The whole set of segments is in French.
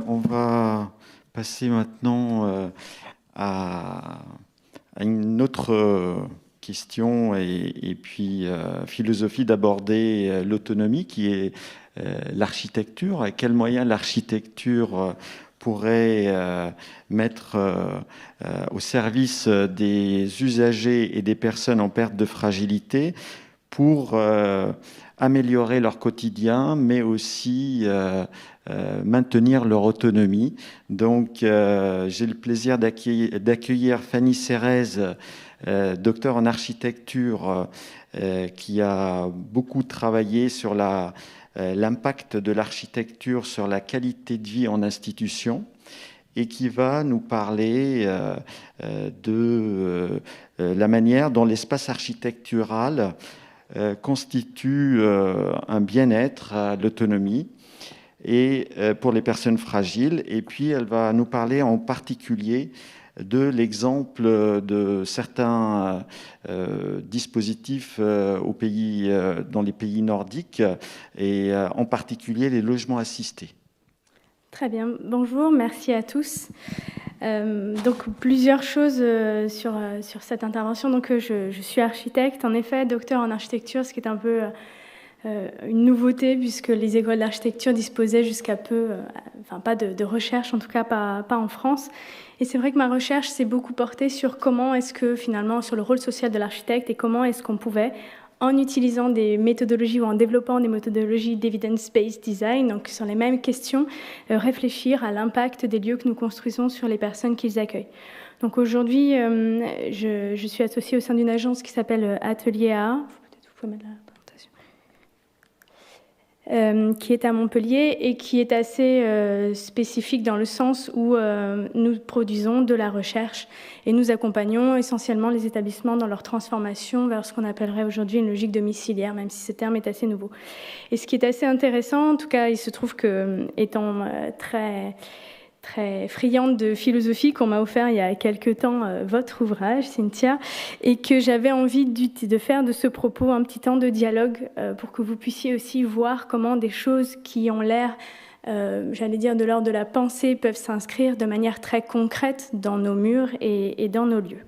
On va passer maintenant à une autre question et puis philosophie d'aborder l'autonomie qui est l'architecture. Et quels moyens l'architecture pourrait mettre au service des usagers et des personnes en perte de fragilité pour améliorer leur quotidien, mais aussi maintenir leur autonomie. Donc, j'ai le plaisir d'accueillir Fanny Serrez, docteur en architecture, qui a beaucoup travaillé sur l'impact de l'architecture sur la qualité de vie en institution et qui va nous parler de la manière dont l'espace architectural constitue un bien-être à l'autonomie et pour les personnes fragiles. Et puis, elle va nous parler en particulier de l'exemple de certains dispositifs dans les pays nordiques et en particulier les logements assistés. Très bien, bonjour, merci à tous. Donc plusieurs choses sur cette intervention. Donc je suis architecte, en effet, docteur en architecture, ce qui est un peu une nouveauté puisque les écoles d'architecture disposaient jusqu'à peu, pas de recherche, en tout cas pas en France. Et c'est vrai que ma recherche s'est beaucoup portée sur comment est-ce que finalement, sur le rôle social de l'architecte et comment est-ce qu'on pouvait, en utilisant des méthodologies ou en développant des méthodologies d'evidence-based design, donc sur les mêmes questions, réfléchir à l'impact des lieux que nous construisons sur les personnes qu'ils accueillent. Donc aujourd'hui, je suis associée au sein d'une agence qui s'appelle Atelier A. Peut-être vous pouvez mettre la présentation. Qui est à Montpellier et qui est assez spécifique dans le sens où nous produisons de la recherche et nous accompagnons essentiellement les établissements dans leur transformation vers ce qu'on appellerait aujourd'hui une logique domiciliaire, même si ce terme est assez nouveau. Et ce qui est assez intéressant, en tout cas, il se trouve que, étant très friande de philosophie, qu'on m'a offert il y a quelque temps votre ouvrage, Cynthia, et que j'avais envie de faire de ce propos un petit temps de dialogue pour que vous puissiez aussi voir comment des choses qui ont l'air, j'allais dire, de l'ordre de la pensée, peuvent s'inscrire de manière très concrète dans nos murs et dans nos lieux.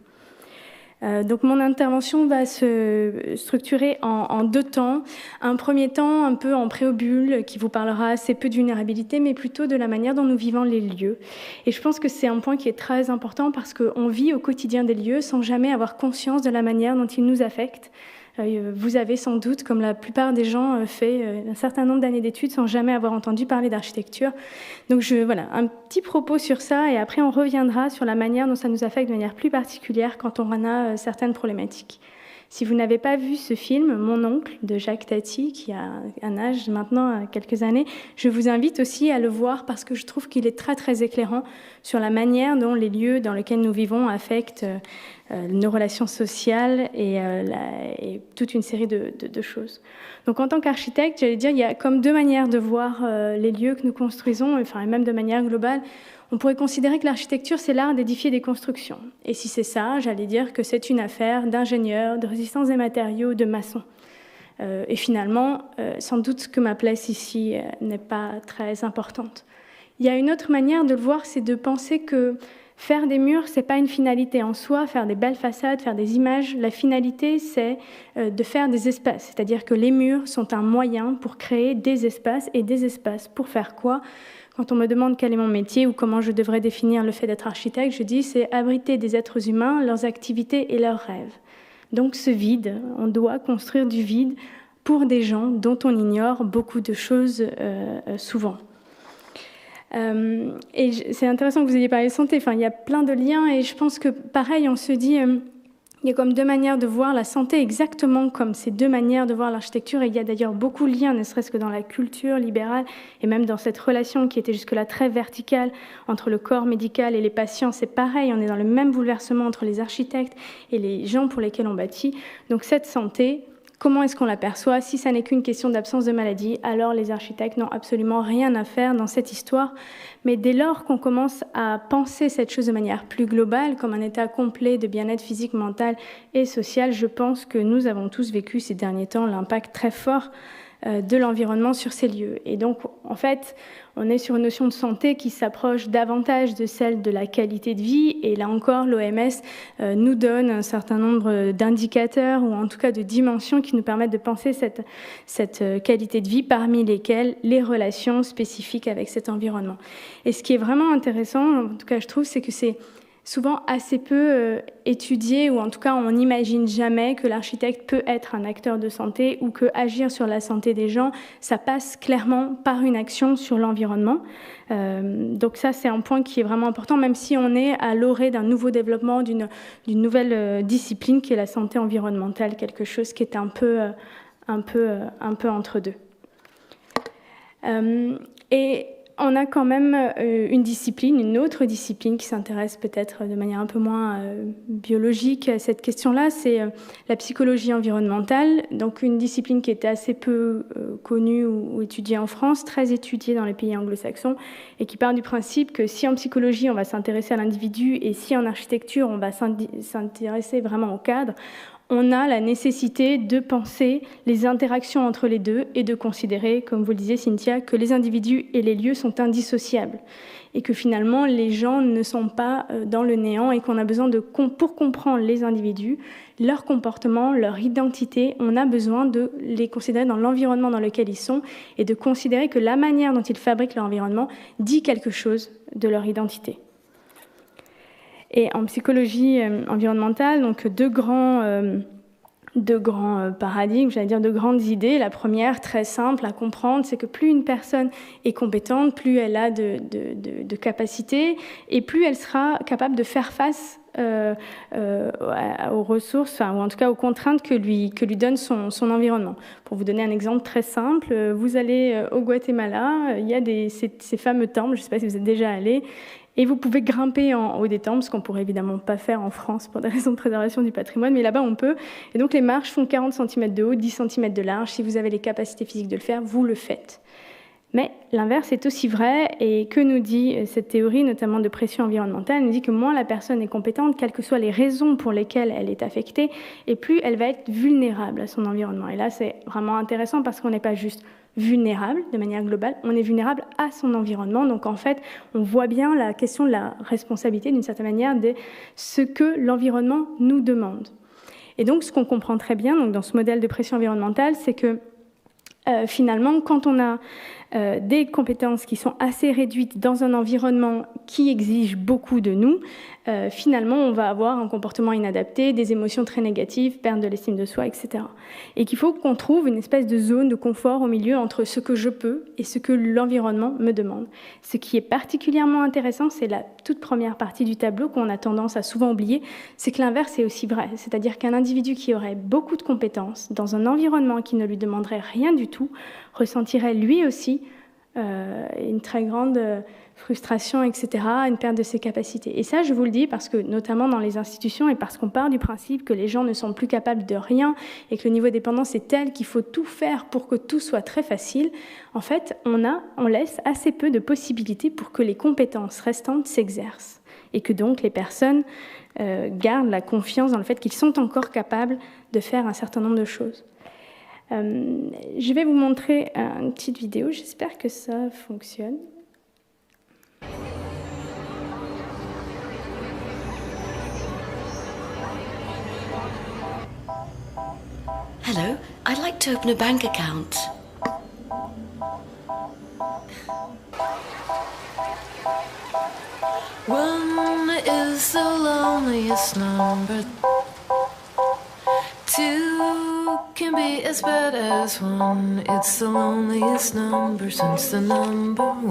Donc mon intervention va se structurer en deux temps. Un premier temps un peu en préambule qui vous parlera assez peu de vulnérabilité, mais plutôt de la manière dont nous vivons les lieux. Et je pense que c'est un point qui est très important parce qu'on vit au quotidien des lieux sans jamais avoir conscience de la manière dont ils nous affectent. Vous avez sans doute, comme la plupart des gens, fait un certain nombre d'années d'études sans jamais avoir entendu parler d'architecture. Donc voilà, un petit propos sur ça et après on reviendra sur la manière dont ça nous affecte de manière plus particulière quand on en a certaines problématiques. Si vous n'avez pas vu ce film, Mon oncle, de Jacques Tati, qui a un âge maintenant, quelques années, je vous invite aussi à le voir parce que je trouve qu'il est très très éclairant sur la manière dont les lieux dans lesquels nous vivons affectent nos relations sociales et toute une série de choses. Donc en tant qu'architecte, j'allais dire, il y a comme deux manières de voir les lieux que nous construisons, et même de manière globale. On pourrait considérer que l'architecture, c'est l'art d'édifier des constructions. Et si c'est ça, j'allais dire que c'est une affaire d'ingénieurs, de résistance des matériaux, de maçons. Et finalement, sans doute que ma place ici n'est pas très importante. Il y a une autre manière de le voir, c'est de penser que faire des murs, ce n'est pas une finalité en soi, faire des belles façades, faire des images. La finalité, c'est de faire des espaces. C'est-à-dire que les murs sont un moyen pour créer des espaces. Et des espaces, pour faire quoi ? Quand on me demande quel est mon métier ou comment je devrais définir le fait d'être architecte, je dis c'est abriter des êtres humains, leurs activités et leurs rêves. Donc ce vide, on doit construire du vide pour des gens dont on ignore beaucoup de choses souvent. Et c'est intéressant que vous ayez parlé de santé. Il y a plein de liens et je pense que pareil, on se dit... il y a comme deux manières de voir la santé, exactement comme ces deux manières de voir l'architecture. Et il y a d'ailleurs beaucoup de liens, ne serait-ce que dans la culture libérale, et même dans cette relation qui était jusque-là très verticale entre le corps médical et les patients. C'est pareil, on est dans le même bouleversement entre les architectes et les gens pour lesquels on bâtit. Donc cette santé, comment est-ce qu'on l'aperçoit ? Si ça n'est qu'une question d'absence de maladie, alors les architectes n'ont absolument rien à faire dans cette histoire. Mais dès lors qu'on commence à penser cette chose de manière plus globale, comme un état complet de bien-être physique, mental et social, je pense que nous avons tous vécu ces derniers temps l'impact très fort de l'environnement sur ces lieux. Et donc, en fait, on est sur une notion de santé qui s'approche davantage de celle de la qualité de vie. Et là encore, l'OMS nous donne un certain nombre d'indicateurs ou en tout cas de dimensions qui nous permettent de penser cette qualité de vie, parmi lesquelles les relations spécifiques avec cet environnement. Et ce qui est vraiment intéressant, en tout cas je trouve, c'est que c'est souvent assez peu étudié, ou en tout cas on n'imagine jamais que l'architecte peut être un acteur de santé ou que agir sur la santé des gens, ça passe clairement par une action sur l'environnement. Donc ça c'est un point qui est vraiment important, même si on est à l'orée d'un nouveau développement, d'une nouvelle discipline qui est la santé environnementale, quelque chose qui est un peu entre deux. Et on a quand même une autre discipline qui s'intéresse peut-être de manière un peu moins biologique à cette question-là, c'est la psychologie environnementale, donc une discipline qui était assez peu connue ou étudiée en France, très étudiée dans les pays anglo-saxons, et qui part du principe que si en psychologie on va s'intéresser à l'individu et si en architecture on va s'intéresser vraiment au cadre, on a la nécessité de penser les interactions entre les deux et de considérer, comme vous le disiez Cynthia, que les individus et les lieux sont indissociables et que finalement les gens ne sont pas dans le néant et qu'on a besoin pour comprendre les individus, leur comportement, leur identité, on a besoin de les considérer dans l'environnement dans lequel ils sont et de considérer que la manière dont ils fabriquent leur environnement dit quelque chose de leur identité. Et en psychologie environnementale, donc deux grands paradigmes, j'allais dire de grandes idées. La première, très simple à comprendre, c'est que plus une personne est compétente, plus elle a de capacités et plus elle sera capable de faire face aux ressources, ou en tout cas aux contraintes que lui donne son environnement. Pour vous donner un exemple très simple, vous allez au Guatemala, il y a ces fameux temples, je ne sais pas si vous êtes déjà allés, et vous pouvez grimper en haut des temples, ce qu'on ne pourrait évidemment pas faire en France pour des raisons de préservation du patrimoine, mais là-bas on peut. Et donc les marches font 40 cm de haut, 10 cm de large. Si vous avez les capacités physiques de le faire, vous le faites. Mais l'inverse est aussi vrai, et que nous dit cette théorie, notamment de pression environnementale, elle nous dit que moins la personne est compétente, quelles que soient les raisons pour lesquelles elle est affectée, et plus elle va être vulnérable à son environnement. Et là c'est vraiment intéressant parce qu'on n'est pas juste vulnérable de manière globale, on est vulnérable à son environnement. Donc en fait, on voit bien la question de la responsabilité d'une certaine manière de ce que l'environnement nous demande. Et donc ce qu'on comprend très bien donc, dans ce modèle de pression environnementale, c'est que finalement, quand on a des compétences qui sont assez réduites dans un environnement qui exige beaucoup de nous, finalement, on va avoir un comportement inadapté, des émotions très négatives, perte de l'estime de soi, etc. Et qu'il faut qu'on trouve une espèce de zone de confort au milieu entre ce que je peux et ce que l'environnement me demande. Ce qui est particulièrement intéressant, c'est la toute première partie du tableau qu'on a tendance à souvent oublier, c'est que l'inverse est aussi vrai. C'est-à-dire qu'un individu qui aurait beaucoup de compétences dans un environnement qui ne lui demanderait rien du tout, ressentirait lui aussi une très grande frustration, etc., une perte de ses capacités. Et ça, je vous le dis parce que, notamment dans les institutions, et parce qu'on part du principe que les gens ne sont plus capables de rien et que le niveau de dépendance est tel qu'il faut tout faire pour que tout soit très facile, en fait, on laisse assez peu de possibilités pour que les compétences restantes s'exercent et que donc les personnes gardent la confiance dans le fait qu'ils sont encore capables de faire un certain nombre de choses. Je vais vous montrer une petite vidéo, j'espère que ça fonctionne. Hello, I'd like to open a bank account. One is the loneliest number. Two can be as bad as one. It's the loneliest number since the number one.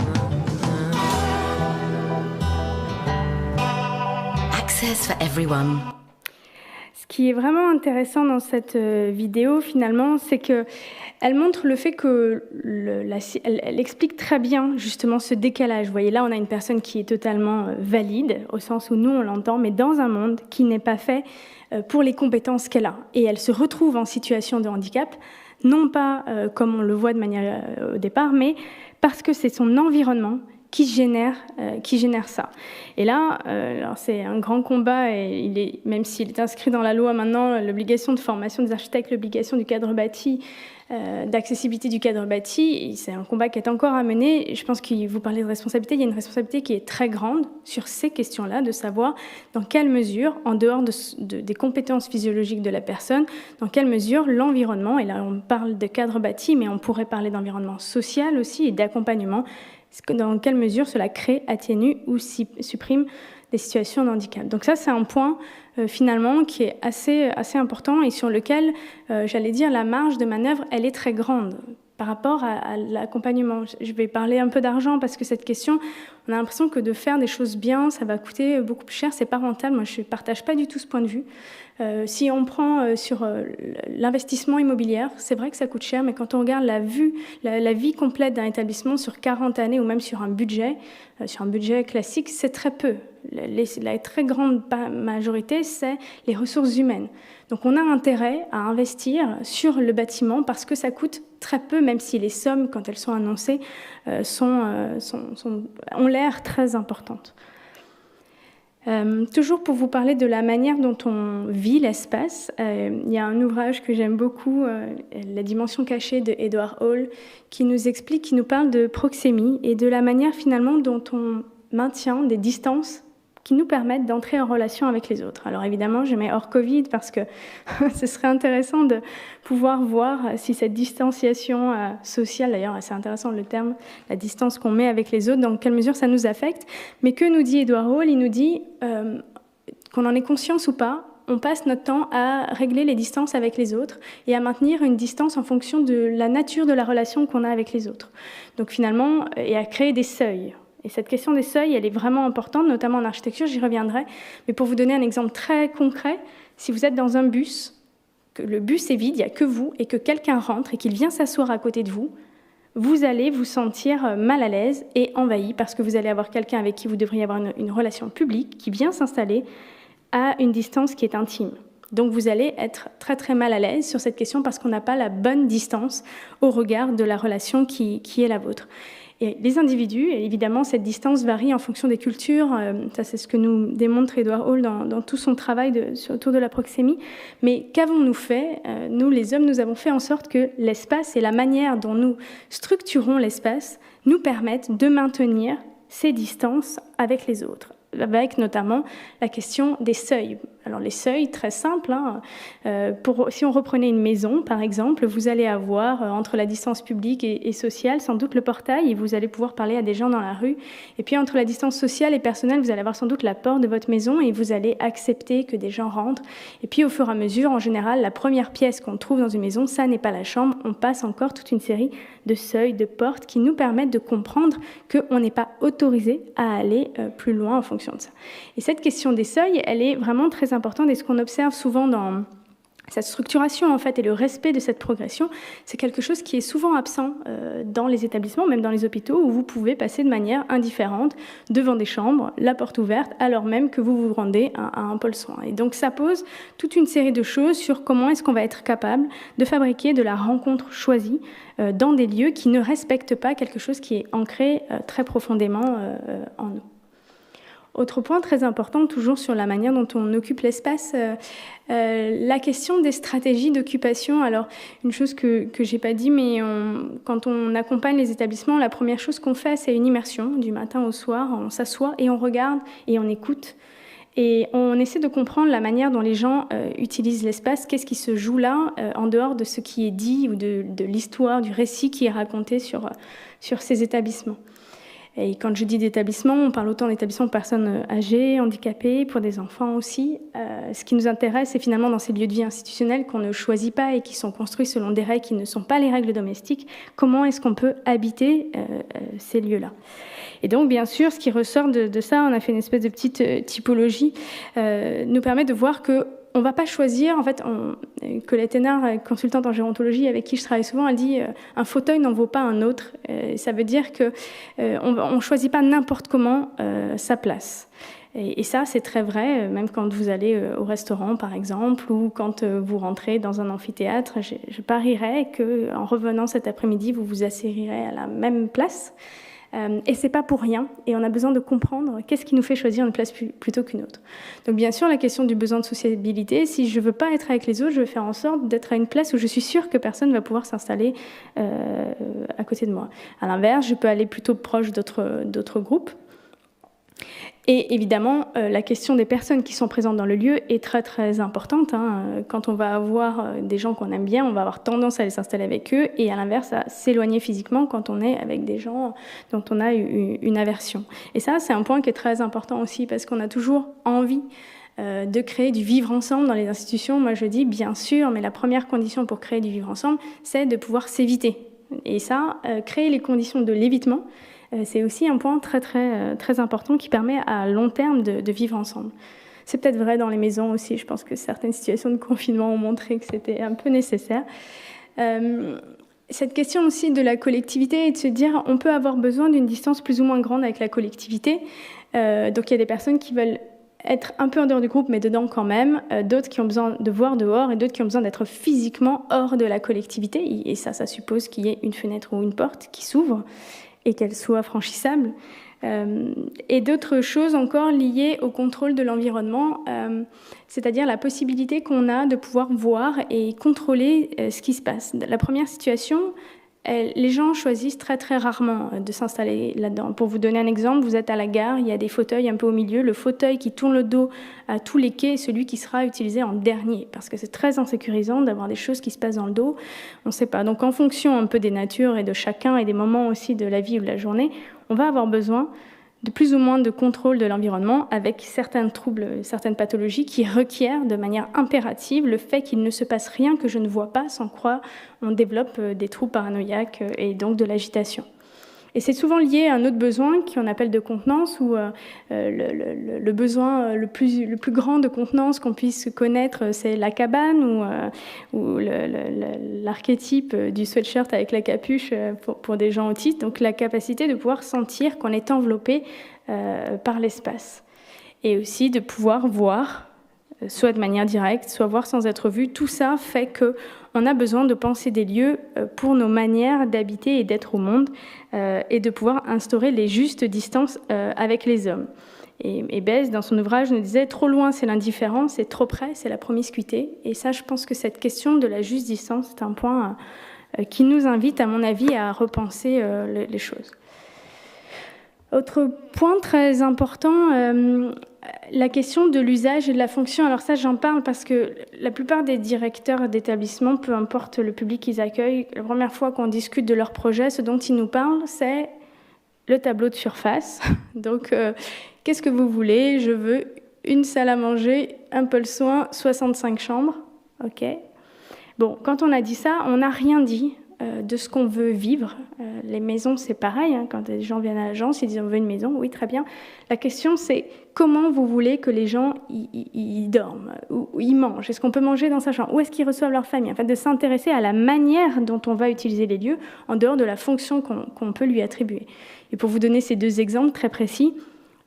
Access for everyone. Ce qui est vraiment intéressant dans cette vidéo, finalement, c'est qu'elle montre le fait que elle explique très bien justement ce décalage. Vous voyez, là, on a une personne qui est totalement valide, au sens où nous, on l'entend, mais dans un monde qui n'est pas fait pour les compétences qu'elle a. Et elle se retrouve en situation de handicap, non pas comme on le voit de manière au départ, mais parce que c'est son environnement qui génère ça. Et là, alors c'est un grand combat, et même s'il est inscrit dans la loi maintenant, l'obligation de formation des architectes, l'obligation du cadre bâti, d'accessibilité du cadre bâti, c'est un combat qui est encore à mener. Je pense que vous parlez de responsabilité, il y a une responsabilité qui est très grande sur ces questions-là, de savoir dans quelle mesure, en dehors des compétences physiologiques de la personne, dans quelle mesure l'environnement, et là on parle de cadre bâti, mais on pourrait parler d'environnement social aussi et d'accompagnement, dans quelle mesure cela crée, atténue ou supprime des situations de handicap. Donc ça, c'est un point finalement qui est assez important et sur lequel, j'allais dire, la marge de manœuvre, elle est très grande par rapport à l'accompagnement. Je vais parler un peu d'argent parce que cette question, on a l'impression que de faire des choses bien, ça va coûter beaucoup plus cher, c'est pas rentable. Moi, je ne partage pas du tout ce point de vue. Si on prend sur l'investissement immobilier, c'est vrai que ça coûte cher, mais quand on regarde la vie complète d'un établissement sur 40 années ou même sur un budget classique, c'est très peu. La très grande majorité, c'est les ressources humaines. Donc on a intérêt à investir sur le bâtiment parce que ça coûte très peu, même si les sommes, quand elles sont annoncées, ont l'air très importantes. Toujours pour vous parler de la manière dont on vit l'espace, il y a un ouvrage que j'aime beaucoup, La dimension cachée de Edward Hall, qui nous parle de proxémie et de la manière finalement dont on maintient des distances qui nous permettent d'entrer en relation avec les autres. Alors évidemment, je mets hors Covid parce que ce serait intéressant de pouvoir voir si cette distanciation sociale, d'ailleurs c'est intéressant le terme, la distance qu'on met avec les autres, dans quelle mesure ça nous affecte. Mais que nous dit Edward Hall? Il nous dit qu'on en ait conscience ou pas, on passe notre temps à régler les distances avec les autres et à maintenir une distance en fonction de la nature de la relation qu'on a avec les autres. Donc finalement, et à créer des seuils. Et cette question des seuils, elle est vraiment importante, notamment en architecture, j'y reviendrai. Mais pour vous donner un exemple très concret, si vous êtes dans un bus, que le bus est vide, il n'y a que vous, et que quelqu'un rentre et qu'il vient s'asseoir à côté de vous, vous allez vous sentir mal à l'aise et envahi parce que vous allez avoir quelqu'un avec qui vous devriez avoir une relation publique qui vient s'installer à une distance qui est intime. Donc vous allez être très très mal à l'aise sur cette question parce qu'on n'a pas la bonne distance au regard de la relation qui est la vôtre. Et les individus, et évidemment, cette distance varie en fonction des cultures. Ça, c'est ce que nous démontre Edward Hall dans tout son travail autour de la proxémie. Mais qu'avons-nous fait? Nous, les hommes, nous avons fait en sorte que l'espace et la manière dont nous structurons l'espace nous permettent de maintenir ces distances avec les autres, avec notamment la question des seuils. Alors les seuils, très simples, si on reprenait une maison, par exemple, vous allez avoir entre la distance publique et sociale sans doute le portail et vous allez pouvoir parler à des gens dans la rue. Et puis entre la distance sociale et personnelle, vous allez avoir sans doute la porte de votre maison et vous allez accepter que des gens rentrent. Et puis au fur et à mesure, en général, la première pièce qu'on trouve dans une maison, ça n'est pas la chambre, on passe encore toute une série de seuils, de portes qui nous permettent de comprendre qu'on n'est pas autorisé à aller plus loin en fonction de ça. Et cette question des seuils, elle est vraiment très importante et ce qu'on observe souvent dans cette structuration en fait et le respect de cette progression, c'est quelque chose qui est souvent absent dans les établissements, même dans les hôpitaux, où vous pouvez passer de manière indifférente devant des chambres, la porte ouverte, alors même que vous vous rendez à un pôle soin. Et donc ça pose toute une série de choses sur comment est-ce qu'on va être capable de fabriquer de la rencontre choisie dans des lieux qui ne respectent pas quelque chose qui est ancré très profondément en nous. Autre point très important, toujours sur la manière dont on occupe l'espace, la question des stratégies d'occupation. Alors, une chose que je n'ai pas dit, mais quand on accompagne les établissements, la première chose qu'on fait, c'est une immersion du matin au soir. On s'assoit et on regarde et on écoute. Et on essaie de comprendre la manière dont les gens utilisent l'espace, qu'est-ce qui se joue là, en dehors de ce qui est dit ou de l'histoire, du récit qui est raconté sur ces établissements. Et quand je dis d'établissement, on parle autant d'établissements pour personnes âgées, handicapées, pour des enfants aussi. Ce qui nous intéresse, c'est finalement dans ces lieux de vie institutionnels qu'on ne choisit pas et qui sont construits selon des règles qui ne sont pas les règles domestiques, comment est-ce qu'on peut habiter ces lieux-là. Et donc, bien sûr, ce qui ressort de ça, on a fait une espèce de petite typologie, nous permet de voir que on ne va pas choisir, en fait, Colette Hénard, consultante en gérontologie avec qui je travaille souvent, elle dit un fauteuil n'en vaut pas un autre. Ça veut dire qu'on ne choisit pas n'importe comment sa place. Et ça, c'est très vrai, même quand vous allez au restaurant, par exemple, ou quand vous rentrez dans un amphithéâtre. Je parierais qu'en revenant cet après-midi, vous vous asseoirez à la même place. Et c'est pas pour rien. Et on a besoin de comprendre qu'est-ce qui nous fait choisir une place plutôt qu'une autre. Donc bien sûr, la question du besoin de sociabilité, si je veux pas être avec les autres, je vais faire en sorte d'être à une place où je suis sûre que personne va pouvoir s'installer à côté de moi. À l'inverse, je peux aller plutôt proche d'autres groupes. Et évidemment, la question des personnes qui sont présentes dans le lieu est très très importante. Quand on va avoir des gens qu'on aime bien, on va avoir tendance à aller s'installer avec eux, et à l'inverse, à s'éloigner physiquement quand on est avec des gens dont on a une aversion. Et ça, c'est un point qui est très important aussi, parce qu'on a toujours envie de créer du vivre ensemble dans les institutions. Moi, je dis bien sûr, mais la première condition pour créer du vivre ensemble, c'est de pouvoir s'éviter. Et ça, créer les conditions de l'évitement, c'est aussi un point très, très, très important qui permet à long terme de vivre ensemble. C'est peut-être vrai dans les maisons aussi. Je pense que certaines situations de confinement ont montré que c'était un peu nécessaire. Cette question aussi de la collectivité et de se dire on peut avoir besoin d'une distance plus ou moins grande avec la collectivité. Donc il y a des personnes qui veulent être un peu en dehors du groupe, mais dedans quand même. D'autres qui ont besoin de voir dehors et d'autres qui ont besoin d'être physiquement hors de la collectivité. Et ça suppose qu'il y ait une fenêtre ou une porte qui s'ouvre et qu'elle soit franchissable. Et d'autres choses encore liées au contrôle de l'environnement, c'est-à-dire la possibilité qu'on a de pouvoir voir et contrôler ce qui se passe. La première situation, les gens choisissent très très rarement de s'installer là-dedans. Pour vous donner un exemple, vous êtes à la gare, il y a des fauteuils un peu au milieu. Le fauteuil qui tourne le dos à tous les quais est celui qui sera utilisé en dernier, parce que c'est très insécurisant d'avoir des choses qui se passent dans le dos. On ne sait pas. Donc en fonction un peu des natures et de chacun et des moments aussi de la vie ou de la journée, on va avoir besoin de plus ou moins de contrôle de l'environnement avec certains troubles, certaines pathologies qui requièrent de manière impérative le fait qu'il ne se passe rien que je ne vois pas, sans quoi on développe des troubles paranoïaques et donc de l'agitation. Et c'est souvent lié à un autre besoin qu'on appelle de contenance, ou le besoin le plus grand de contenance qu'on puisse connaître, c'est la cabane, ou l'archétype du sweatshirt avec la capuche pour des gens autistes. Donc la capacité de pouvoir sentir qu'on est enveloppé par l'espace. Et aussi de pouvoir voir, soit de manière directe, soit voir sans être vu. Tout ça fait qu'on a besoin de penser des lieux pour nos manières d'habiter et d'être au monde, et de pouvoir instaurer les justes distances avec les hommes. Et Bèze, dans son ouvrage, nous disait « Trop loin, c'est l'indifférence, et trop près, c'est la promiscuité ». Et ça, je pense que cette question de la juste distance, c'est un point qui nous invite, à mon avis, à repenser les choses. Autre point très important, la question de l'usage et de la fonction. Alors ça, j'en parle parce que la plupart des directeurs d'établissements, peu importe le public qu'ils accueillent, la première fois qu'on discute de leur projet, ce dont ils nous parlent, c'est le tableau de surface. Donc, qu'est-ce que vous voulez ? Je veux une salle à manger, un pôle soin, 65 chambres. OK. Bon, quand on a dit ça, on n'a rien dit de ce qu'on veut vivre. Les maisons, c'est pareil. Quand les gens viennent à l'agence, ils disent « on veut une maison ». Oui, très bien. La question, c'est comment vous voulez que les gens y dorment ou y mangent. Est-ce qu'on peut manger dans sa chambre? Où est-ce qu'ils reçoivent leur famille? En fait, de s'intéresser à la manière dont on va utiliser les lieux en dehors de la fonction qu'on peut lui attribuer. Et pour vous donner ces deux exemples très précis,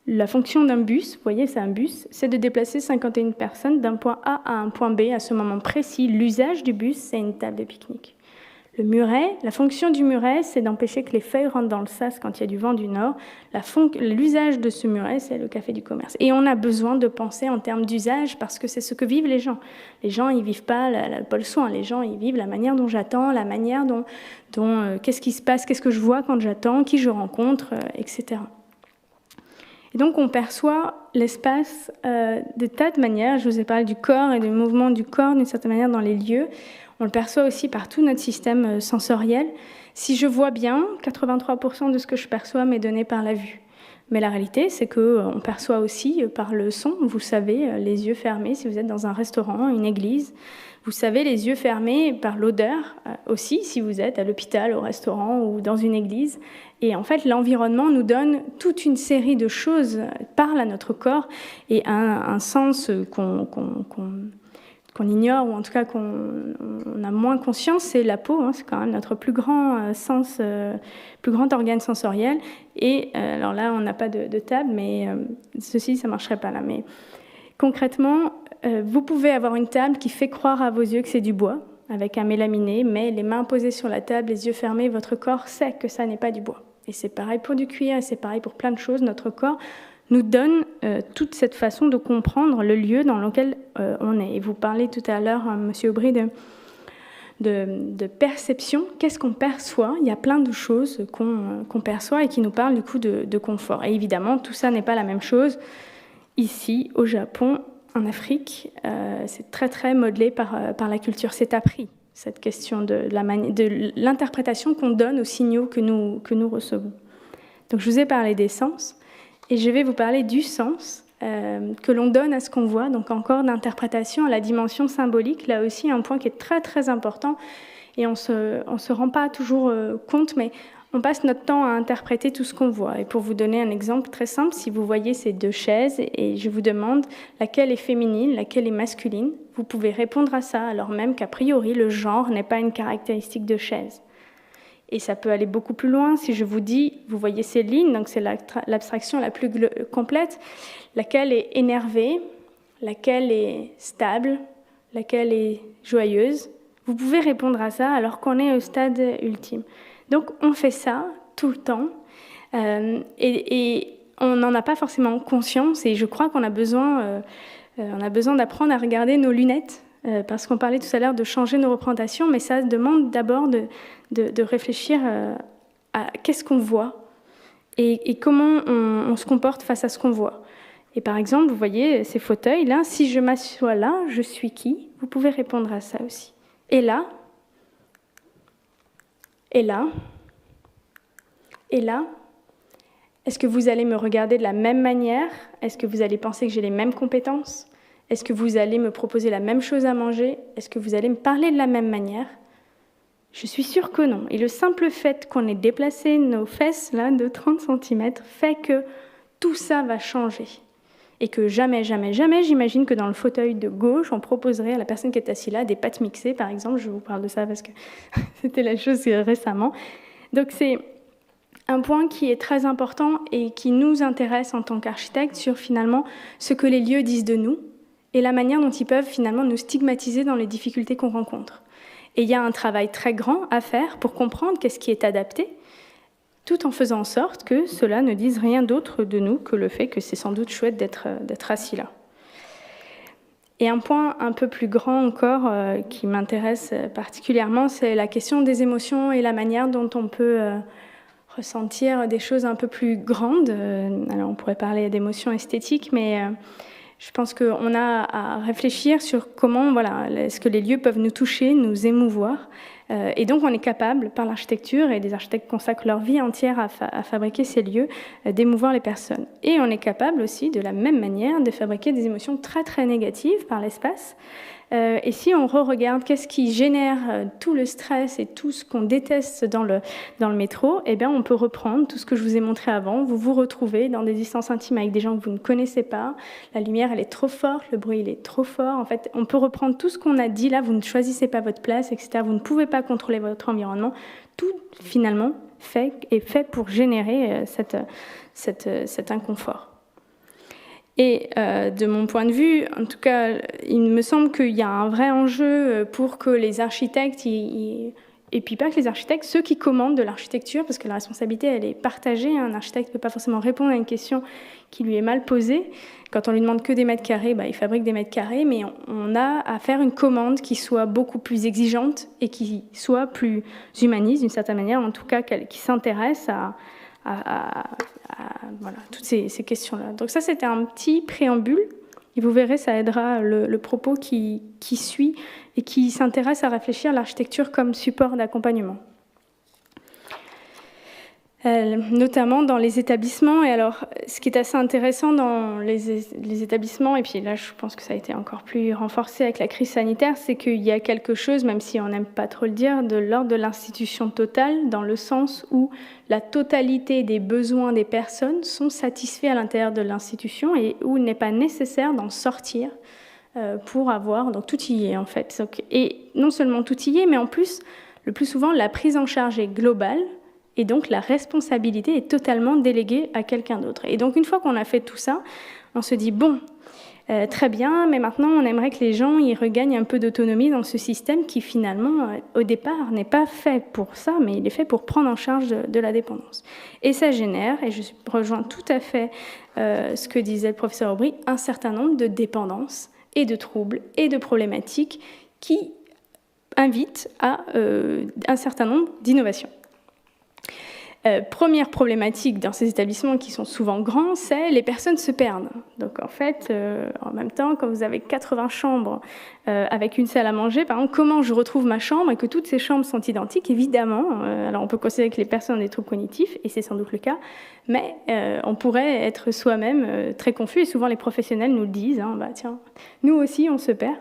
la fonction d'un bus, vous voyez, c'est un bus, c'est de déplacer 51 personnes d'un point A à un point B à ce moment précis. L'usage du bus, c'est une table de pique-nique. Le muret, la fonction du muret, c'est d'empêcher que les feuilles rentrent dans le sas quand il y a du vent du nord. L'usage de ce muret, c'est le café du commerce. Et on a besoin de penser en termes d'usage parce que c'est ce que vivent les gens. Les gens, ils ne vivent pas le pôle soin. Les gens, ils vivent la manière dont j'attends, la manière dont qu'est-ce qui se passe, qu'est-ce que je vois quand j'attends, qui je rencontre, etc. Et donc, on perçoit l'espace de tas de manières. Je vous ai parlé du corps et du mouvement du corps, d'une certaine manière, dans les lieux. On le perçoit aussi par tout notre système sensoriel. Si je vois bien, 83% de ce que je perçois m'est donné par la vue. Mais la réalité, c'est qu'on perçoit aussi par le son. Vous savez, les yeux fermés, si vous êtes dans un restaurant, une église. Vous savez, les yeux fermés par l'odeur aussi, si vous êtes à l'hôpital, au restaurant ou dans une église. Et en fait, l'environnement nous donne toute une série de choses, parle à notre corps, et un sens qu'on ignore, ou en tout cas qu'on a moins conscience, c'est la peau. C'est quand même notre plus grand sens, plus grand organe sensoriel. Et alors là, on n'a pas de table, mais ceci, ça ne marcherait pas là. Mais concrètement, vous pouvez avoir une table qui fait croire à vos yeux que c'est du bois, avec un mélaminé, mais les mains posées sur la table, les yeux fermés, votre corps sait que ça n'est pas du bois. Et c'est pareil pour du cuir, et c'est pareil pour plein de choses. Notre corps nous donne toute cette façon de comprendre le lieu dans lequel on est. Et vous parlez tout à l'heure, Monsieur Aubry, de perception. Qu'est-ce qu'on perçoit? Il y a plein de choses qu'on perçoit et qui nous parlent du coup de confort. Et évidemment, tout ça n'est pas la même chose ici, au Japon, en Afrique. C'est très très modelé par la culture. C'est appris, cette question de l'interprétation qu'on donne aux signaux que nous recevons. Donc je vous ai parlé des sens et je vais vous parler du sens que l'on donne à ce qu'on voit, donc encore d'interprétation à la dimension symbolique, là aussi un point qui est très très important et on se rend pas toujours compte, mais on passe notre temps à interpréter tout ce qu'on voit. Et pour vous donner un exemple très simple, si vous voyez ces deux chaises et je vous demande laquelle est féminine, laquelle est masculine, vous pouvez répondre à ça alors même qu'a priori le genre n'est pas une caractéristique de chaise. Et ça peut aller beaucoup plus loin. Si je vous dis, vous voyez ces lignes, donc c'est l'abstraction la plus complète, laquelle est énervée, laquelle est stable, laquelle est joyeuse. Vous pouvez répondre à ça alors qu'on est au stade ultime. Donc on fait ça tout le temps et on n'en a pas forcément conscience. Et je crois qu'on a besoin d'apprendre à regarder nos lunettes. Parce qu'on parlait tout à l'heure de changer nos représentations, mais ça demande d'abord de réfléchir à qu'est-ce qu'on voit et comment on se comporte face à ce qu'on voit. Et par exemple, vous voyez ces fauteuils-là, si je m'assois là, je suis qui? Vous pouvez répondre à ça aussi. Et là, et là, et là, est-ce que vous allez me regarder de la même manière? Est-ce que vous allez penser que j'ai les mêmes compétences? Est-ce que vous allez me proposer la même chose à manger? Est-ce que vous allez me parler de la même manière? Je suis sûre que non. Et le simple fait qu'on ait déplacé nos fesses là, de 30 cm fait que tout ça va changer. Et que jamais, jamais, jamais, j'imagine que dans le fauteuil de gauche, on proposerait à la personne qui est assise là des pâtes mixées, par exemple. Je vous parle de ça parce que c'était la chose récemment. Donc c'est un point qui est très important et qui nous intéresse en tant qu'architectes sur finalement ce que les lieux disent de nous et la manière dont ils peuvent finalement nous stigmatiser dans les difficultés qu'on rencontre. Et il y a un travail très grand à faire pour comprendre qu'est-ce qui est adapté, tout en faisant en sorte que cela ne dise rien d'autre de nous que le fait que c'est sans doute chouette d'être assis là. Et un point un peu plus grand encore qui m'intéresse particulièrement, c'est la question des émotions et la manière dont on peut ressentir des choses un peu plus grandes. Alors on pourrait parler d'émotions esthétiques, mais je pense qu'on a à réfléchir sur comment, est-ce que les lieux peuvent nous toucher, nous émouvoir. Et donc on est capable, par l'architecture, et des architectes consacrent leur vie entière à fabriquer ces lieux, d'émouvoir les personnes. Et on est capable aussi, de la même manière, de fabriquer des émotions très très négatives par l'espace. Et si on re-regarde qu'est-ce qui génère tout le stress et tout ce qu'on déteste dans le métro, eh bien on peut reprendre tout ce que je vous ai montré avant. Vous vous retrouvez dans des distances intimes avec des gens que vous ne connaissez pas. La lumière, elle est trop forte, le bruit, il est trop fort. En fait, on peut reprendre tout ce qu'on a dit là. Vous ne choisissez pas votre place, etc. Vous ne pouvez pas contrôler votre environnement. Tout, finalement, est fait pour générer cet inconfort. Et de mon point de vue, en tout cas, il me semble qu'il y a un vrai enjeu pour que les architectes, et puis pas que les architectes, ceux qui commandent de l'architecture, parce que la responsabilité, elle est partagée. Un architecte ne peut pas forcément répondre à une question qui lui est mal posée. Quand on lui demande que des mètres carrés, il fabrique des mètres carrés, mais on a à faire une commande qui soit beaucoup plus exigeante et qui soit plus humaniste, d'une certaine manière, en tout cas qui s'intéresse à toutes ces questions-là. Donc ça, c'était un petit préambule. Et vous verrez, ça aidera le propos qui suit et qui s'intéresse à réfléchir à l'architecture comme support d'accompagnement. Notamment dans les établissements. Et alors, ce qui est assez intéressant dans les établissements, et puis là, je pense que ça a été encore plus renforcé avec la crise sanitaire, c'est qu'il y a quelque chose, même si on n'aime pas trop le dire, de l'ordre de l'institution totale, dans le sens où la totalité des besoins des personnes sont satisfaits à l'intérieur de l'institution et où il n'est pas nécessaire d'en sortir pour avoir... Donc tout y est, en fait. Donc, et non seulement tout y est, mais en plus, le plus souvent, la prise en charge est globale. Et donc, la responsabilité est totalement déléguée à quelqu'un d'autre. Et donc, une fois qu'on a fait tout ça, on se dit, bon, Très bien, mais maintenant on aimerait que les gens y regagnent un peu d'autonomie dans ce système qui finalement, au départ, n'est pas fait pour ça, mais il est fait pour prendre en charge de la dépendance. Et ça génère, et je rejoins tout à fait ce que disait le professeur Aubry, un certain nombre de dépendances et de troubles et de problématiques qui invitent à un certain nombre d'innovations. Première problématique dans ces établissements qui sont souvent grands, c'est les personnes se perdent. Donc en fait, en même temps, quand vous avez 80 chambres avec une salle à manger, par exemple, comment je retrouve ma chambre et que toutes ces chambres sont identiques, évidemment. Alors on peut considérer que les personnes ont des troubles cognitifs, et c'est sans doute le cas, mais on pourrait être soi-même très confus, et souvent les professionnels nous le disent, hein, bah, tiens, nous aussi on se perd.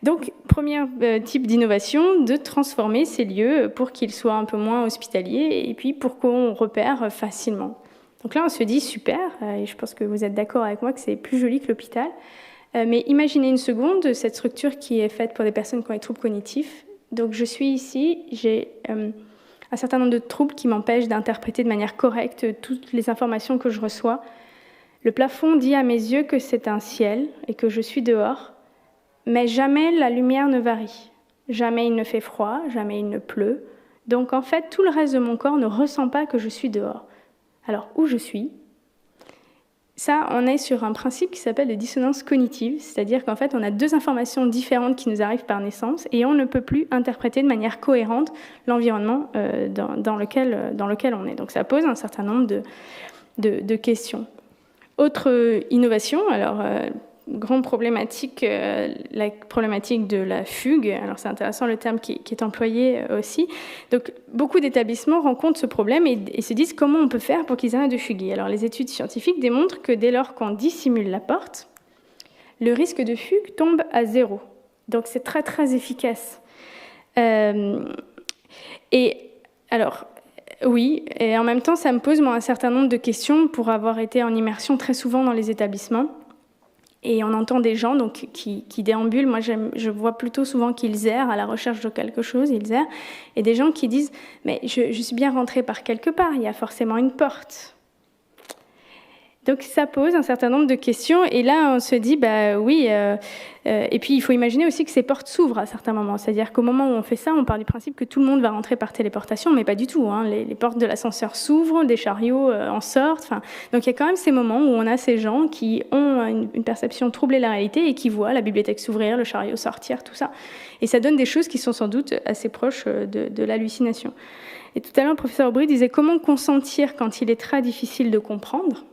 Donc, premier type d'innovation, de transformer ces lieux pour qu'ils soient un peu moins hospitaliers et puis pour qu'on repère facilement. Donc là, on se dit super, et je pense que vous êtes d'accord avec moi que c'est plus joli que l'hôpital. Mais imaginez une seconde cette structure qui est faite pour des personnes qui ont des troubles cognitifs. Donc, je suis ici, j'ai un certain nombre de troubles qui m'empêchent d'interpréter de manière correcte toutes les informations que je reçois. Le plafond dit à mes yeux que c'est un ciel et que je suis dehors. Mais jamais la lumière ne varie, jamais il ne fait froid, jamais il ne pleut. Donc en fait, tout le reste de mon corps ne ressent pas que je suis dehors. Alors où je suis ? Ça, on est sur un principe qui s'appelle de dissonance cognitive, c'est-à-dire qu'en fait, on a deux informations différentes qui nous arrivent par naissance et on ne peut plus interpréter de manière cohérente l'environnement dans lequel on est. Donc ça pose un certain nombre de questions. Autre innovation, alors... grande problématique, la problématique de la fugue. Alors c'est intéressant le terme qui est employé aussi. Donc beaucoup d'établissements rencontrent ce problème et se disent comment on peut faire pour qu'ils arrêtent de fuguer. Alors les études scientifiques démontrent que dès lors qu'on dissimule la porte, le risque de fugue tombe à 0. Donc c'est très très efficace. Et alors... oui, et en même temps ça me pose moi un certain nombre de questions pour avoir été en immersion très souvent dans les établissements. Et on entend des gens donc, qui déambulent. Moi, je vois plutôt souvent qu'ils errent à la recherche de quelque chose, ils errent. Et des gens qui disent « mais je suis bien rentré par quelque part, il y a forcément une porte ». Donc ça pose un certain nombre de questions. Et là, on se dit « bah oui ». Et puis, il faut imaginer aussi que ces portes s'ouvrent à certains moments. C'est-à-dire qu'au moment où on fait ça, on part du principe que tout le monde va rentrer par téléportation, mais pas du tout. Hein. Les portes de l'ascenseur s'ouvrent, des chariots en sortent. Enfin, donc, il y a quand même ces moments où on a ces gens qui ont une perception troublée de la réalité et qui voient la bibliothèque s'ouvrir, le chariot sortir, tout ça. Et ça donne des choses qui sont sans doute assez proches de l'hallucination. Et tout à l'heure, le professeur Aubry disait comment consentir quand il est très difficile de comprendre.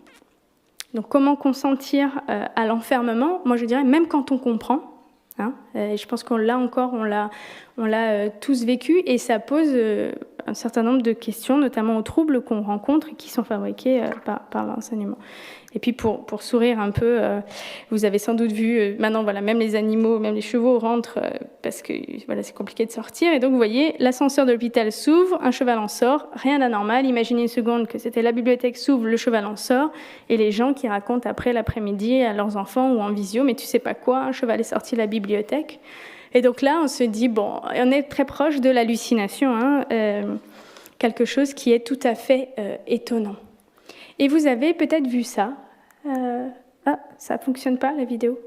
Donc, comment consentir à l'enfermement ? Moi, je dirais, même quand on comprend, hein, et je pense qu'on l'a tous vécu, et ça pose un certain nombre de questions, notamment aux troubles qu'on rencontre et qui sont fabriqués par l'enseignement. Et puis, pour sourire un peu, vous avez sans doute vu, maintenant, voilà, même les animaux, même les chevaux rentrent parce que voilà, c'est compliqué de sortir. Et donc, vous voyez, l'ascenseur de l'hôpital s'ouvre, un cheval en sort, rien d'anormal. Imaginez une seconde que c'était la bibliothèque s'ouvre, le cheval en sort, et les gens qui racontent après l'après-midi à leurs enfants ou en visio, mais tu sais pas quoi, un cheval est sorti de la bibliothèque. Et donc là, on se dit, bon, on est très proche de l'hallucination, hein, quelque chose qui est tout à fait étonnant. Et vous avez peut-être vu ça. Ça ne fonctionne pas, la vidéo.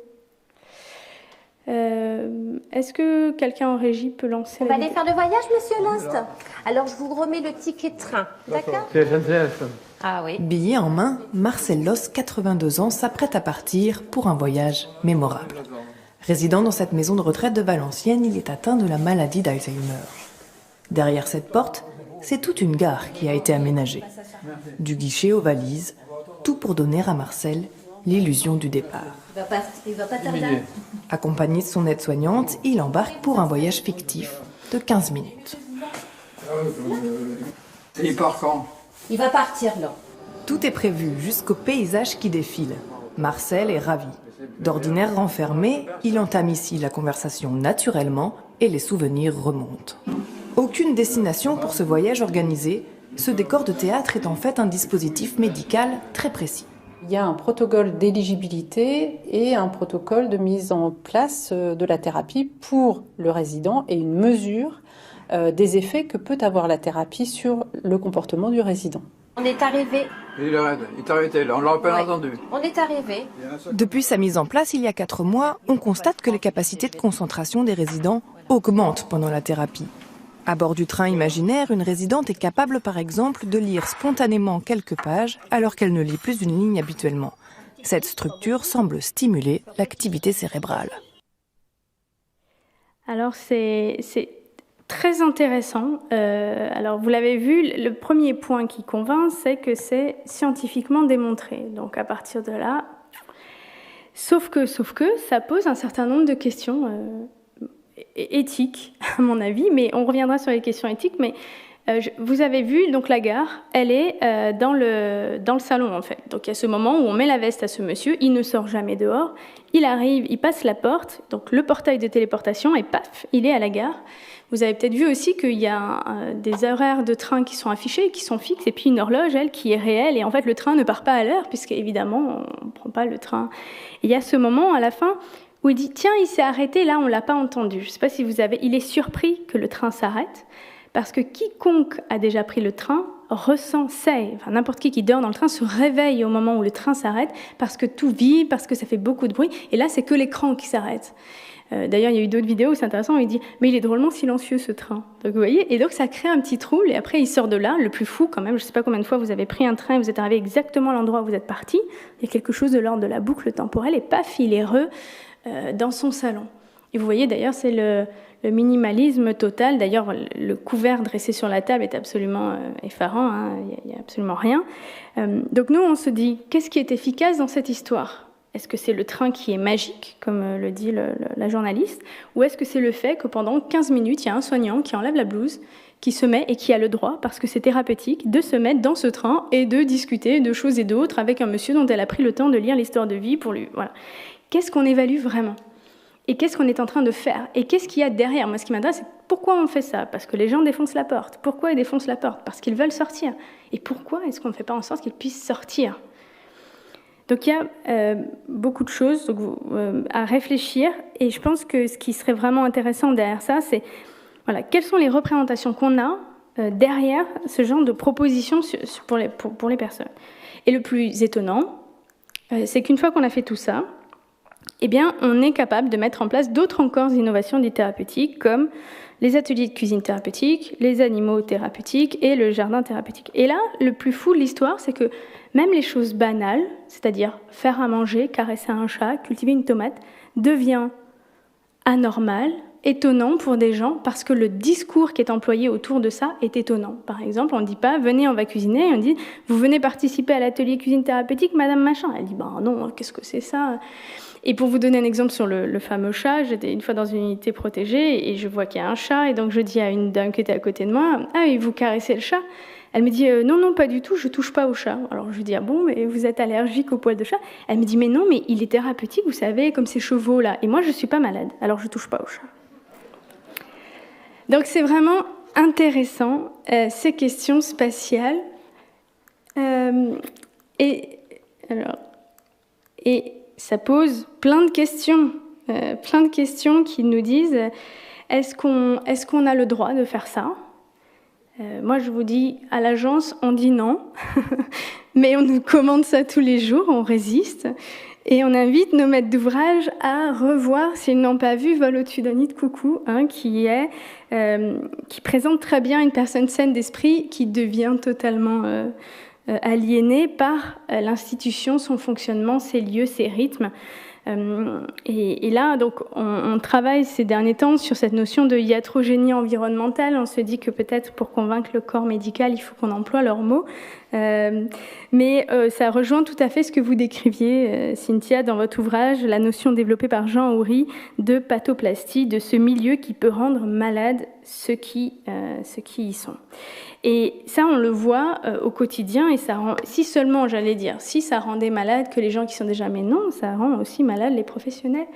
Est-ce que quelqu'un en régie peut lancer On va aller faire le voyage, monsieur Lost. Alors, je vous remets le ticket de train. D'accord ? Ah oui. Billet en main, Marcel Lost, 82 ans, s'apprête à partir pour un voyage mémorable. Résidant dans cette maison de retraite de Valenciennes, il est atteint de la maladie d'Alzheimer. Derrière cette porte, c'est toute une gare qui a été aménagée. Du guichet aux valises, tout pour donner à Marcel l'illusion du départ. Il va pas tarder. Accompagné de son aide-soignante, il embarque pour un voyage fictif de 15 minutes. Et il part quand ? Il va partir, là. Tout est prévu jusqu'au paysage qui défile. Marcel est ravi. D'ordinaire renfermé, il entame ici la conversation naturellement et les souvenirs remontent. Aucune destination pour ce voyage organisé. Ce décor de théâtre est en fait un dispositif médical très précis. Il y a un protocole d'éligibilité et un protocole de mise en place de la thérapie pour le résident et une mesure des effets que peut avoir la thérapie sur le comportement du résident. On est arrivé. Il est arrêté là, on l'a à peine entendu. On est arrivé. Depuis sa mise en place il y a 4 mois, on constate que les capacités de concentration des résidents augmentent pendant la thérapie. À bord du train imaginaire, une résidente est capable par exemple de lire spontanément quelques pages alors qu'elle ne lit plus une ligne habituellement. Cette structure semble stimuler l'activité cérébrale. Alors c'est très intéressant. Alors vous l'avez vu, le premier point qui convainc, c'est que c'est scientifiquement démontré. Donc à partir de là, sauf que ça pose un certain nombre de questions éthiques, à mon avis, mais on reviendra sur les questions éthiques. Mais vous avez vu, donc la gare, elle est dans le salon en fait. Donc il y a ce moment où on met la veste à ce monsieur, il ne sort jamais dehors, il arrive, il passe la porte, donc le portail de téléportation et paf, il est à la gare. Vous avez peut-être vu aussi qu'il y a des horaires de train qui sont affichés, qui sont fixes, et puis une horloge, elle, qui est réelle. Et en fait, le train ne part pas à l'heure, puisqu'évidemment, on ne prend pas le train. Et il y a ce moment, à la fin, où il dit « Tiens, il s'est arrêté, là, on ne l'a pas entendu. » Je ne sais pas si vous avez... Il est surpris que le train s'arrête, parce que quiconque a déjà pris le train ressent, sait, enfin, n'importe qui dort dans le train se réveille au moment où le train s'arrête, parce que tout vibre, parce que ça fait beaucoup de bruit. Et là, c'est que l'écran qui s'arrête. D'ailleurs, il y a eu d'autres vidéos, c'est intéressant, où il dit « Mais il est drôlement silencieux, ce train. » Donc, vous voyez, et donc ça crée un petit trouble, et après, il sort de là, le plus fou quand même, je ne sais pas combien de fois vous avez pris un train et vous êtes arrivé exactement à l'endroit où vous êtes parti, il y a quelque chose de l'ordre de la boucle temporelle, et paf, il est dans son salon. Et vous voyez, d'ailleurs, c'est le minimalisme total. D'ailleurs, le couvert dressé sur la table est absolument effarant, hein, il n'y a absolument rien. Donc nous, on se dit, qu'est-ce qui est efficace dans cette histoire ? Est-ce que c'est le train qui est magique, comme le dit la journaliste, ou est-ce que c'est le fait que pendant 15 minutes, il y a un soignant qui enlève la blouse, qui se met et qui a le droit, parce que c'est thérapeutique, de se mettre dans ce train et de discuter de choses et d'autres avec un monsieur dont elle a pris le temps de lire l'histoire de vie pour lui. Voilà. Qu'est-ce qu'on évalue vraiment ? Et qu'est-ce qu'on est en train de faire ? Et qu'est-ce qu'il y a derrière ? Moi, ce qui m'intéresse, c'est pourquoi on fait ça ? Parce que les gens défoncent la porte. Pourquoi ils défoncent la porte ? Parce qu'ils veulent sortir. Et pourquoi est-ce qu'on ne fait pas en sorte qu'ils puissent sortir ? Donc il y a beaucoup de choses à réfléchir, et je pense que ce qui serait vraiment intéressant derrière ça, c'est voilà, quelles sont les représentations qu'on a derrière ce genre de propositions pour les personnes. Et le plus étonnant, c'est qu'une fois qu'on a fait tout ça, eh bien, on est capable de mettre en place d'autres encore innovations dites thérapeutiques, comme les ateliers de cuisine thérapeutique, les animaux thérapeutiques et le jardin thérapeutique. Et là, le plus fou de l'histoire, c'est que même les choses banales, c'est-à-dire faire à manger, caresser un chat, cultiver une tomate, devient anormal, étonnant pour des gens, parce que le discours qui est employé autour de ça est étonnant. Par exemple, on ne dit pas « venez, on va cuisiner », on dit « vous venez participer à l'atelier cuisine thérapeutique, madame machin ». Elle dit « ben non, qu'est-ce que c'est ça ?» Et pour vous donner un exemple sur le fameux chat, j'étais une fois dans une unité protégée et je vois qu'il y a un chat, et donc je dis à une dame qui était à côté de moi « ah, et vous caressez le chat ?» Elle me dit « non, pas du tout, je touche pas au chat ». Alors je lui dis « ah bon, mais vous êtes allergique aux poils de chat ?» Elle me dit « mais non, mais il est thérapeutique, vous savez, comme ces chevaux-là. Et moi, je suis pas malade, alors je touche pas au chat. » Donc c'est vraiment intéressant, ces questions spatiales. Et ça pose plein de questions qui nous disent est-ce qu'on a le droit de faire ça ? Moi, je vous dis, à l'agence, on dit non, mais on nous commande ça tous les jours, on résiste, et on invite nos maîtres d'ouvrage à revoir, s'ils n'ont pas vu, Vol au-dessus d'un nid de coucou, hein, qui présente très bien une personne saine d'esprit qui devient totalement aliénée par l'institution, son fonctionnement, ses lieux, ses rythmes. Et là, donc, on travaille ces derniers temps sur cette notion de iatrogénie environnementale. On se dit que peut-être pour convaincre le corps médical, il faut qu'on emploie leurs mots. Mais ça rejoint tout à fait ce que vous décriviez, Cynthia, dans votre ouvrage, la notion développée par Jean Houry de pathoplastie, de ce milieu qui peut rendre malades ceux qui y sont. Et ça, on le voit au quotidien, et ça rend, si seulement, j'allais dire, si ça rendait malade que les gens qui sont déjà, mais non, ça rend aussi malade les professionnels.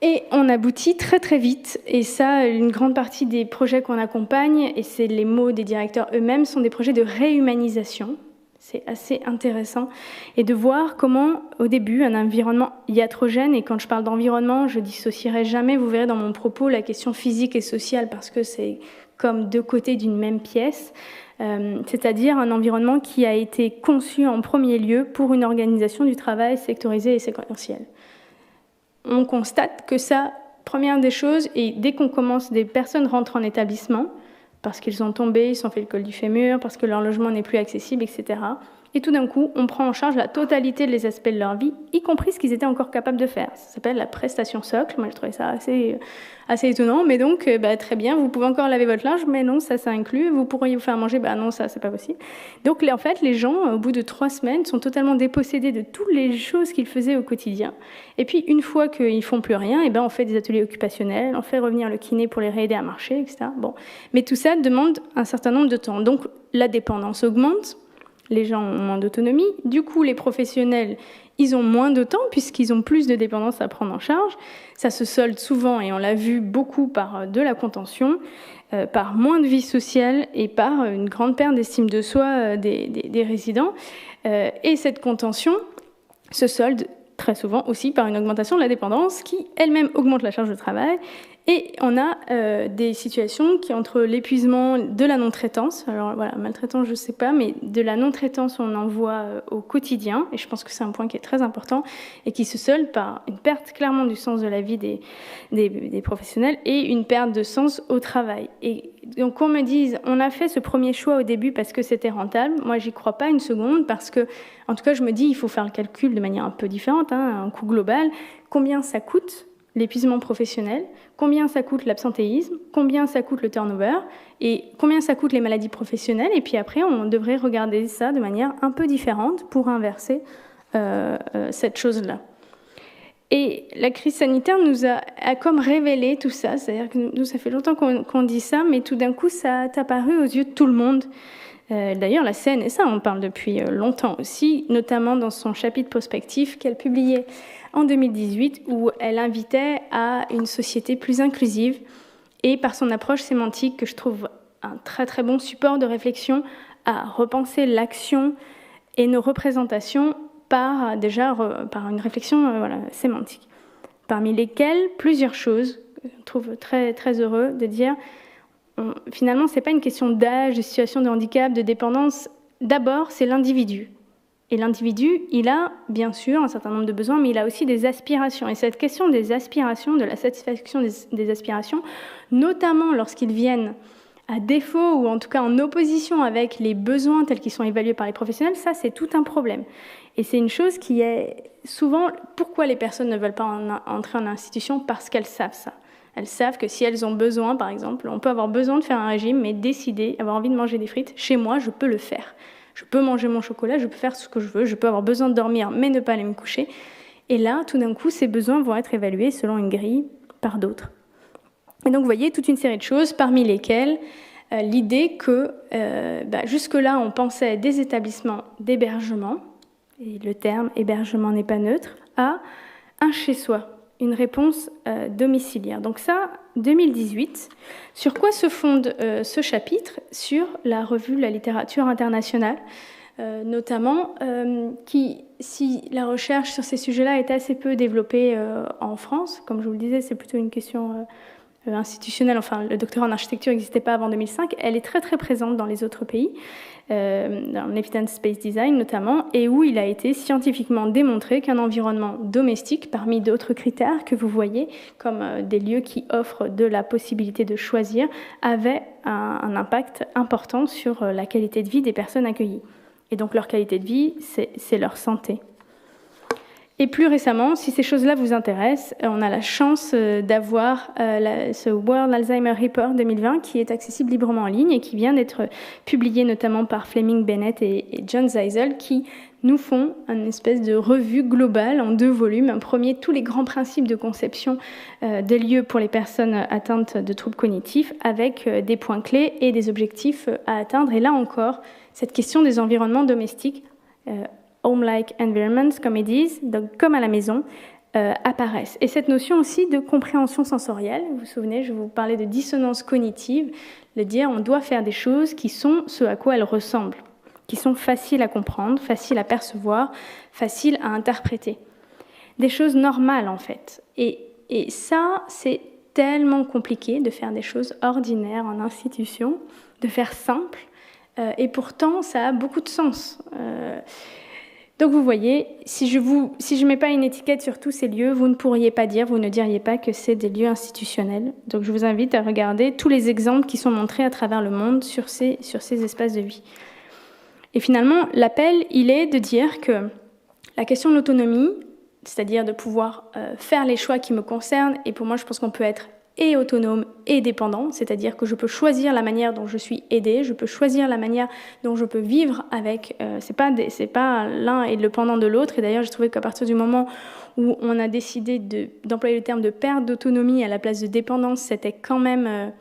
Et on aboutit très très vite, et ça, une grande partie des projets qu'on accompagne, et c'est les mots des directeurs eux-mêmes, sont des projets de réhumanisation. C'est assez intéressant, et de voir comment, au début, un environnement iatrogène, et quand je parle d'environnement, je dissocierai jamais, vous verrez dans mon propos, la question physique et sociale, parce que c'est comme deux côtés d'une même pièce, c'est-à-dire un environnement qui a été conçu en premier lieu pour une organisation du travail sectorisée et séquentielle. On constate que ça, première des choses, et dès qu'on commence, des personnes rentrent en établissement, parce qu'ils sont tombés, ils se sont fait le col du fémur, parce que leur logement n'est plus accessible, etc. Et tout d'un coup, on prend en charge la totalité des aspects de leur vie, y compris ce qu'ils étaient encore capables de faire. Ça s'appelle la prestation socle. Moi, je trouvais ça assez étonnant. Mais donc, très bien, vous pouvez encore laver votre linge, mais non, ça inclut. Vous pourriez vous faire manger, non, ça, c'est pas possible. Donc, en fait, les gens, au bout de 3 semaines, sont totalement dépossédés de toutes les choses qu'ils faisaient au quotidien. Et puis, une fois qu'ils font plus rien, on fait des ateliers occupationnels, on fait revenir le kiné pour les réaider à marcher, etc. Bon. Mais tout ça demande un certain nombre de temps. Donc, la dépendance augmente. Les gens ont moins d'autonomie. Du coup, les professionnels, ils ont moins de temps puisqu'ils ont plus de dépendance à prendre en charge. Ça se solde souvent, et on l'a vu beaucoup, par de la contention, par moins de vie sociale et par une grande perte d'estime de soi des résidents. Et cette contention se solde très souvent aussi par une augmentation de la dépendance qui elle-même augmente la charge de travail. Et on a des situations qui, entre l'épuisement de la non-traitance, alors voilà, maltraitance, je ne sais pas, mais de la non-traitance, on en voit au quotidien, et je pense que c'est un point qui est très important, et qui se solde par une perte clairement du sens de la vie des professionnels et une perte de sens au travail. Et donc qu'on me dise, on a fait ce premier choix au début parce que c'était rentable, moi j'y crois pas une seconde, parce que, en tout cas je me dis, il faut faire le calcul de manière un peu différente, un coût global, combien ça coûte l'épuisement professionnel, combien ça coûte l'absentéisme, combien ça coûte le turnover, et combien ça coûte les maladies professionnelles. Et puis après, on devrait regarder ça de manière un peu différente pour inverser cette chose-là. Et la crise sanitaire nous a comme révélé tout ça. C'est-à-dire que nous, ça fait longtemps qu'on dit ça, mais tout d'un coup, ça a apparu aux yeux de tout le monde. D'ailleurs, la CNSA en parle depuis longtemps aussi, notamment dans son chapitre prospectif qu'elle publiait en 2018, où elle invitait à une société plus inclusive, et par son approche sémantique, que je trouve un très très bon support de réflexion, à repenser l'action et nos représentations par une réflexion sémantique. Parmi lesquelles, plusieurs choses, je trouve très, très heureux de dire, finalement, ce n'est pas une question d'âge, de situation de handicap, de dépendance. D'abord, c'est l'individu. Et l'individu, il a bien sûr un certain nombre de besoins, mais il a aussi des aspirations. Et cette question des aspirations, de la satisfaction des aspirations, notamment lorsqu'ils viennent à défaut ou en tout cas en opposition avec les besoins tels qu'ils sont évalués par les professionnels, ça c'est tout un problème. Et c'est une chose qui est souvent, pourquoi les personnes ne veulent pas entrer en institution? Parce qu'elles savent ça. Elles savent que si elles ont besoin, par exemple, on peut avoir besoin de faire un régime, mais décider, avoir envie de manger des frites, chez moi, je peux le faire. Je peux manger mon chocolat, je peux faire ce que je veux, je peux avoir besoin de dormir, mais ne pas aller me coucher. Et là, tout d'un coup, ces besoins vont être évalués selon une grille par d'autres. Et donc, vous voyez, toute une série de choses, parmi lesquelles l'idée que jusque-là, on pensait des établissements d'hébergement, et le terme hébergement n'est pas neutre, à un chez-soi, une réponse domiciliaire. Donc ça, 2018. Sur quoi se fonde ce chapitre? Sur la revue de la littérature internationale, notamment, si la recherche sur ces sujets-là est assez peu développée en France, comme je vous le disais, c'est plutôt une question institutionnelle, enfin le doctorat en architecture n'existait pas avant 2005, elle est très très présente dans les autres pays, dans l'evidence-based design notamment, et où il a été scientifiquement démontré qu'un environnement domestique, parmi d'autres critères que vous voyez, comme des lieux qui offrent de la possibilité de choisir, avait un impact important sur la qualité de vie des personnes accueillies. Et donc leur qualité de vie, c'est leur santé. Et plus récemment, si ces choses-là vous intéressent, on a la chance d'avoir ce World Alzheimer Report 2020 qui est accessible librement en ligne et qui vient d'être publié notamment par Fleming Bennett et John Zeisel, qui nous font une espèce de revue globale en 2 volumes. Un premier, tous les grands principes de conception des lieux pour les personnes atteintes de troubles cognitifs, avec des points clés et des objectifs à atteindre. Et là encore, cette question des environnements domestiques, home-like environments, comme ils disent, donc comme à la maison, apparaissent. Et cette notion aussi de compréhension sensorielle, vous vous souvenez, je vous parlais de dissonance cognitive, de dire on doit faire des choses qui sont ce à quoi elles ressemblent, qui sont faciles à comprendre, faciles à percevoir, faciles à interpréter. Des choses normales en fait. Et ça, c'est tellement compliqué de faire des choses ordinaires en institution, de faire simple, et pourtant ça a beaucoup de sens. Donc vous voyez, si je mets pas une étiquette sur tous ces lieux, vous ne diriez pas que c'est des lieux institutionnels. Donc je vous invite à regarder tous les exemples qui sont montrés à travers le monde sur ces espaces de vie. Et finalement, l'appel, il est de dire que la question de l'autonomie, c'est-à-dire de pouvoir faire les choix qui me concernent, et pour moi, je pense qu'on peut être et autonome et dépendant, c'est-à-dire que je peux choisir la manière dont je suis aidée, je peux choisir la manière dont je peux vivre avec. C'est pas l'un et le pendant de l'autre. Et d'ailleurs, j'ai trouvé qu'à partir du moment où on a décidé d'employer le terme de perte d'autonomie à la place de dépendance, c'était quand même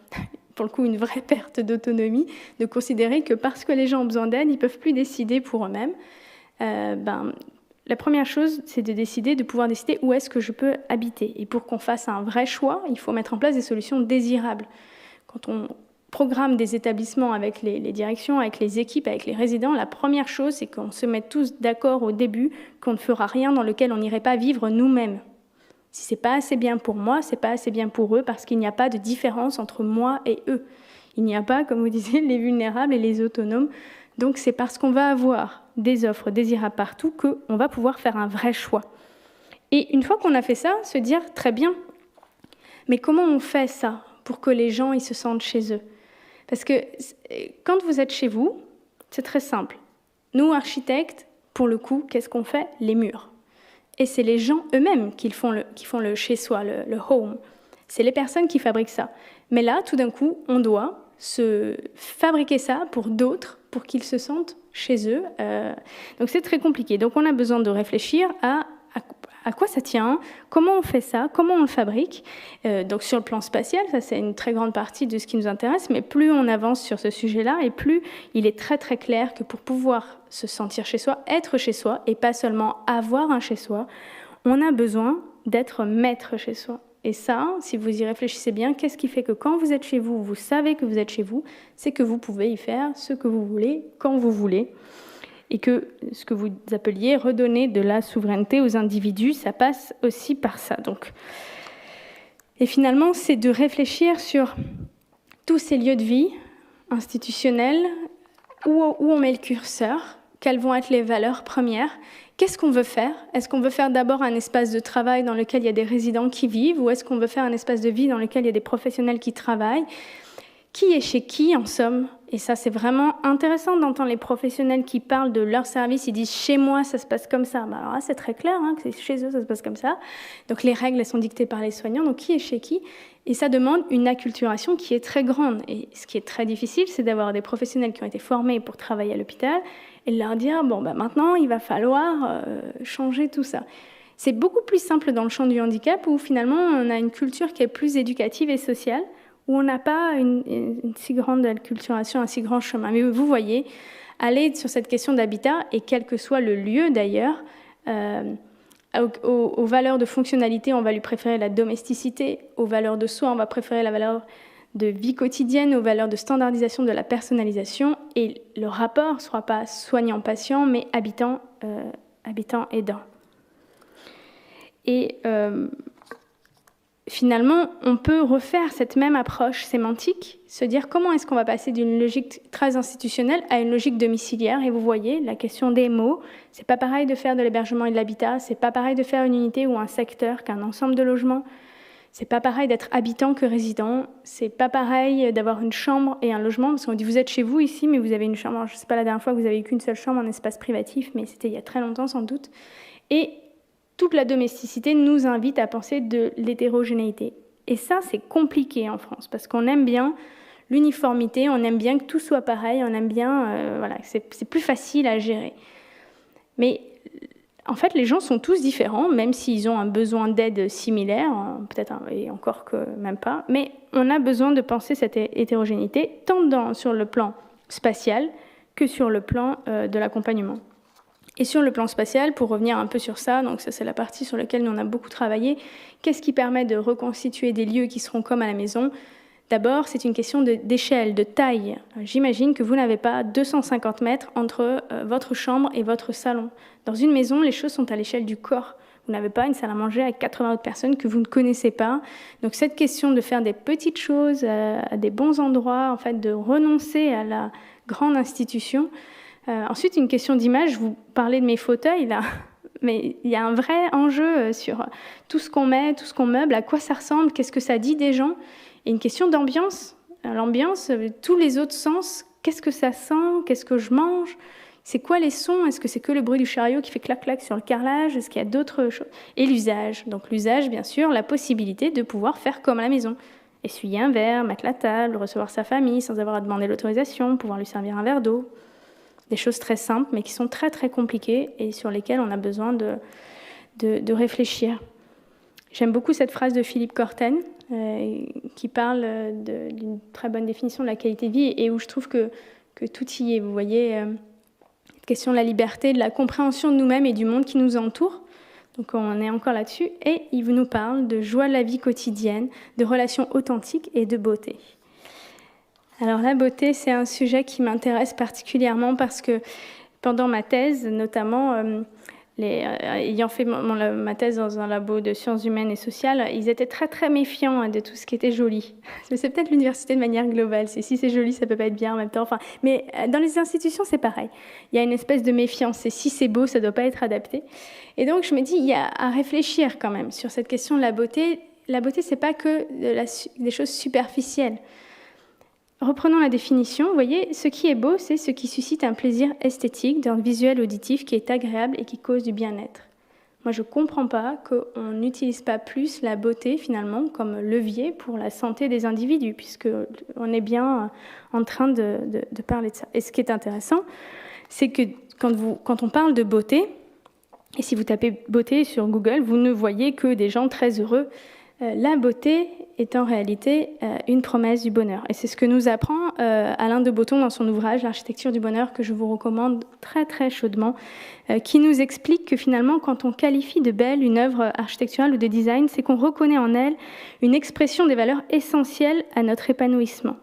pour le coup une vraie perte d'autonomie, de considérer que parce que les gens ont besoin d'aide, ils peuvent plus décider pour eux-mêmes. La première chose, c'est de pouvoir décider où est-ce que je peux habiter. Et pour qu'on fasse un vrai choix, il faut mettre en place des solutions désirables. Quand on programme des établissements avec les directions, avec les équipes, avec les résidents, la première chose, c'est qu'on se mette tous d'accord au début qu'on ne fera rien dans lequel on n'irait pas vivre nous-mêmes. Si c'est pas assez bien pour moi, c'est pas assez bien pour eux, parce qu'il n'y a pas de différence entre moi et eux. Il n'y a pas, comme vous disiez, les vulnérables et les autonomes. Donc c'est parce qu'on va avoir des offres désirables partout qu'on va pouvoir faire un vrai choix. Et une fois qu'on a fait ça, se dire très bien, mais comment on fait ça pour que les gens ils se sentent chez eux? Parce que quand vous êtes chez vous, c'est très simple. Nous, architectes, pour le coup, qu'est-ce qu'on fait? Les murs. Et c'est les gens eux-mêmes qui font le chez-soi, le home. C'est les personnes qui fabriquent ça. Mais là, tout d'un coup, on doit se fabriquer ça pour d'autres, pour qu'ils se sentent chez eux. Donc c'est très compliqué. Donc on a besoin de réfléchir à quoi ça tient, comment on fait ça, comment on le fabrique. Donc sur le plan spatial, ça c'est une très grande partie de ce qui nous intéresse, mais plus on avance sur ce sujet-là, et plus il est très très clair que pour pouvoir se sentir chez soi, être chez soi, et pas seulement avoir un chez soi, on a besoin d'être maître chez soi. Et ça, si vous y réfléchissez bien, qu'est-ce qui fait que quand vous êtes chez vous, vous savez que vous êtes chez vous, c'est que vous pouvez y faire ce que vous voulez, quand vous voulez. Et que ce que vous appeliez redonner de la souveraineté aux individus, ça passe aussi par ça. Donc. Et finalement, c'est de réfléchir sur tous ces lieux de vie institutionnels, où on met le curseur, quelles vont être les valeurs premières. Qu'est-ce qu'on veut faire? Est-ce qu'on veut faire d'abord un espace de travail dans lequel il y a des résidents qui vivent, ou est-ce qu'on veut faire un espace de vie dans lequel il y a des professionnels qui travaillent? Qui est chez qui, en somme? Et ça, c'est vraiment intéressant d'entendre les professionnels qui parlent de leur service. Ils disent « chez moi, ça se passe comme ça ». Alors là, c'est très clair, que c'est chez eux, ça se passe comme ça. Donc les règles, elles sont dictées par les soignants. Donc qui est chez qui? Et ça demande une acculturation qui est très grande. Et ce qui est très difficile, c'est d'avoir des professionnels qui ont été formés pour travailler à l'hôpital et de leur dire « bon, maintenant, il va falloir changer tout ça ». C'est beaucoup plus simple dans le champ du handicap, où finalement, on a une culture qui est plus éducative et sociale, où on n'a pas une si grande acculturation, un si grand chemin. Mais vous voyez, aller sur cette question d'habitat, et quel que soit le lieu d'ailleurs, aux valeurs de fonctionnalité, on va lui préférer la domesticité, aux valeurs de soi, on va préférer la valeur de vie quotidienne, aux valeurs de standardisation de la personnalisation, et le rapport ne sera pas soignant-patient, mais habitant-aidant. Et finalement, on peut refaire cette même approche sémantique, se dire comment est-ce qu'on va passer d'une logique très institutionnelle à une logique domiciliaire. Et vous voyez, la question des mots, c'est pas pareil de faire de l'hébergement et de l'habitat, c'est pas pareil de faire une unité ou un secteur qu'un ensemble de logements, c'est pas pareil d'être habitant que résident, c'est pas pareil d'avoir une chambre et un logement, parce qu'on dit vous êtes chez vous ici, mais vous avez une chambre. Alors, je sais pas la dernière fois que vous avez eu qu'une seule chambre en espace privatif, mais c'était il y a très longtemps sans doute. Et toute la domesticité nous invite à penser de l'hétérogénéité. Et ça, c'est compliqué en France, parce qu'on aime bien l'uniformité, on aime bien que tout soit pareil, on aime bien, c'est plus facile à gérer. Mais en fait, les gens sont tous différents, même s'ils ont un besoin d'aide similaire, peut-être, et encore que même pas, mais on a besoin de penser cette hétérogénéité, tant sur le plan spatial que sur le plan de l'accompagnement. Et sur le plan spatial, pour revenir un peu sur ça, donc ça c'est la partie sur laquelle nous on a beaucoup travaillé, qu'est-ce qui permet de reconstituer des lieux qui seront comme à la maison? D'abord, c'est une question d'échelle, de taille. J'imagine que vous n'avez pas 250 mètres entre votre chambre et votre salon. Dans une maison, les choses sont à l'échelle du corps. Vous n'avez pas une salle à manger avec 80 autres personnes que vous ne connaissez pas. Donc cette question de faire des petites choses à des bons endroits, en fait, de renoncer à la grande institution. Ensuite, une question d'image. Vous parlez de mes fauteuils, là. Mais il y a un vrai enjeu sur tout ce qu'on met, tout ce qu'on meuble, à quoi ça ressemble, qu'est-ce que ça dit des gens. Et une question d'ambiance. L'ambiance, tous les autres sens, qu'est-ce que ça sent, qu'est-ce que je mange, c'est quoi les sons, est-ce que c'est que le bruit du chariot qui fait clac-clac sur le carrelage, est-ce qu'il y a d'autres choses? Et l'usage. Donc l'usage, bien sûr, la possibilité de pouvoir faire comme à la maison. Essuyer un verre, mettre la table, recevoir sa famille sans avoir à demander l'autorisation, pouvoir lui servir un verre d'eau. Des choses très simples, mais qui sont très très compliquées et sur lesquelles on a besoin de réfléchir. J'aime beaucoup cette phrase de Philippe Corten, qui parle d'une très bonne définition de la qualité de vie et où je trouve que tout y est. Vous voyez, la question de la liberté, de la compréhension de nous-mêmes et du monde qui nous entoure. Donc on est encore là-dessus. Et il nous parle de joie de la vie quotidienne, de relations authentiques et de beauté. Alors la beauté, c'est un sujet qui m'intéresse particulièrement parce que pendant ma thèse, notamment, ayant fait ma thèse dans un labo de sciences humaines et sociales, ils étaient très très méfiants de tout ce qui était joli. C'est peut-être l'université de manière globale. Si c'est joli, ça peut pas être bien en même temps. Enfin, mais dans les institutions, c'est pareil. Il y a une espèce de méfiance. Et si c'est beau, ça doit pas être adapté. Et donc je me dis, il y a à réfléchir quand même sur cette question de la beauté. La beauté, c'est pas que des choses superficielles. Reprenons la définition. Vous voyez, ce qui est beau, c'est ce qui suscite un plaisir esthétique, d'ordre visuel, auditif, qui est agréable et qui cause du bien-être. Moi, je ne comprends pas qu'on n'utilise pas plus la beauté, finalement, comme levier pour la santé des individus, puisqu'on est bien en train de parler de ça. Et ce qui est intéressant, c'est que quand on parle de beauté, et si vous tapez beauté sur Google, vous ne voyez que des gens très heureux. La beauté est en réalité une promesse du bonheur. Et c'est ce que nous apprend Alain de Botton dans son ouvrage « L'architecture du bonheur » que je vous recommande très très chaudement, qui nous explique que finalement, quand on qualifie de belle une œuvre architecturale ou de design, c'est qu'on reconnaît en elle une expression des valeurs essentielles à notre épanouissement.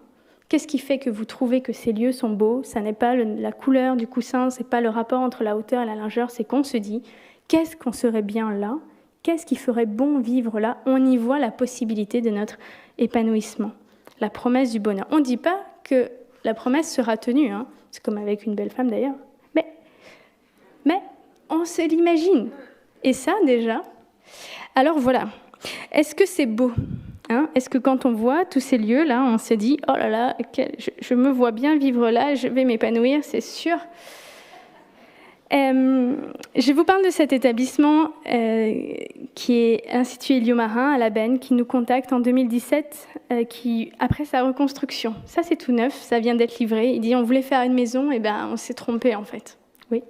Qu'est-ce qui fait que vous trouvez que ces lieux sont beaux? Ça n'est pas la couleur du coussin, c'est pas le rapport entre la hauteur et la largeur, c'est qu'on se dit « qu'est-ce qu'on serait bien là ?» Qu'est-ce qui ferait bon vivre là? On y voit la possibilité de notre épanouissement, la promesse du bonheur. On ne dit pas que la promesse sera tenue, hein. C'est comme avec une belle femme d'ailleurs, mais on se l'imagine. Et ça déjà, alors voilà, est-ce que c'est beau, hein? Est-ce que quand on voit tous ces lieux-là, on se dit « oh là là, je me vois bien vivre là, je vais m'épanouir, c'est sûr ». Je vous parle de cet établissement qui est l'Institut Élio-Marin à La Benne, qui nous contacte en 2017, après sa reconstruction. Ça, c'est tout neuf, ça vient d'être livré. Il dit on voulait faire une maison, et on s'est trompé en fait. Oui.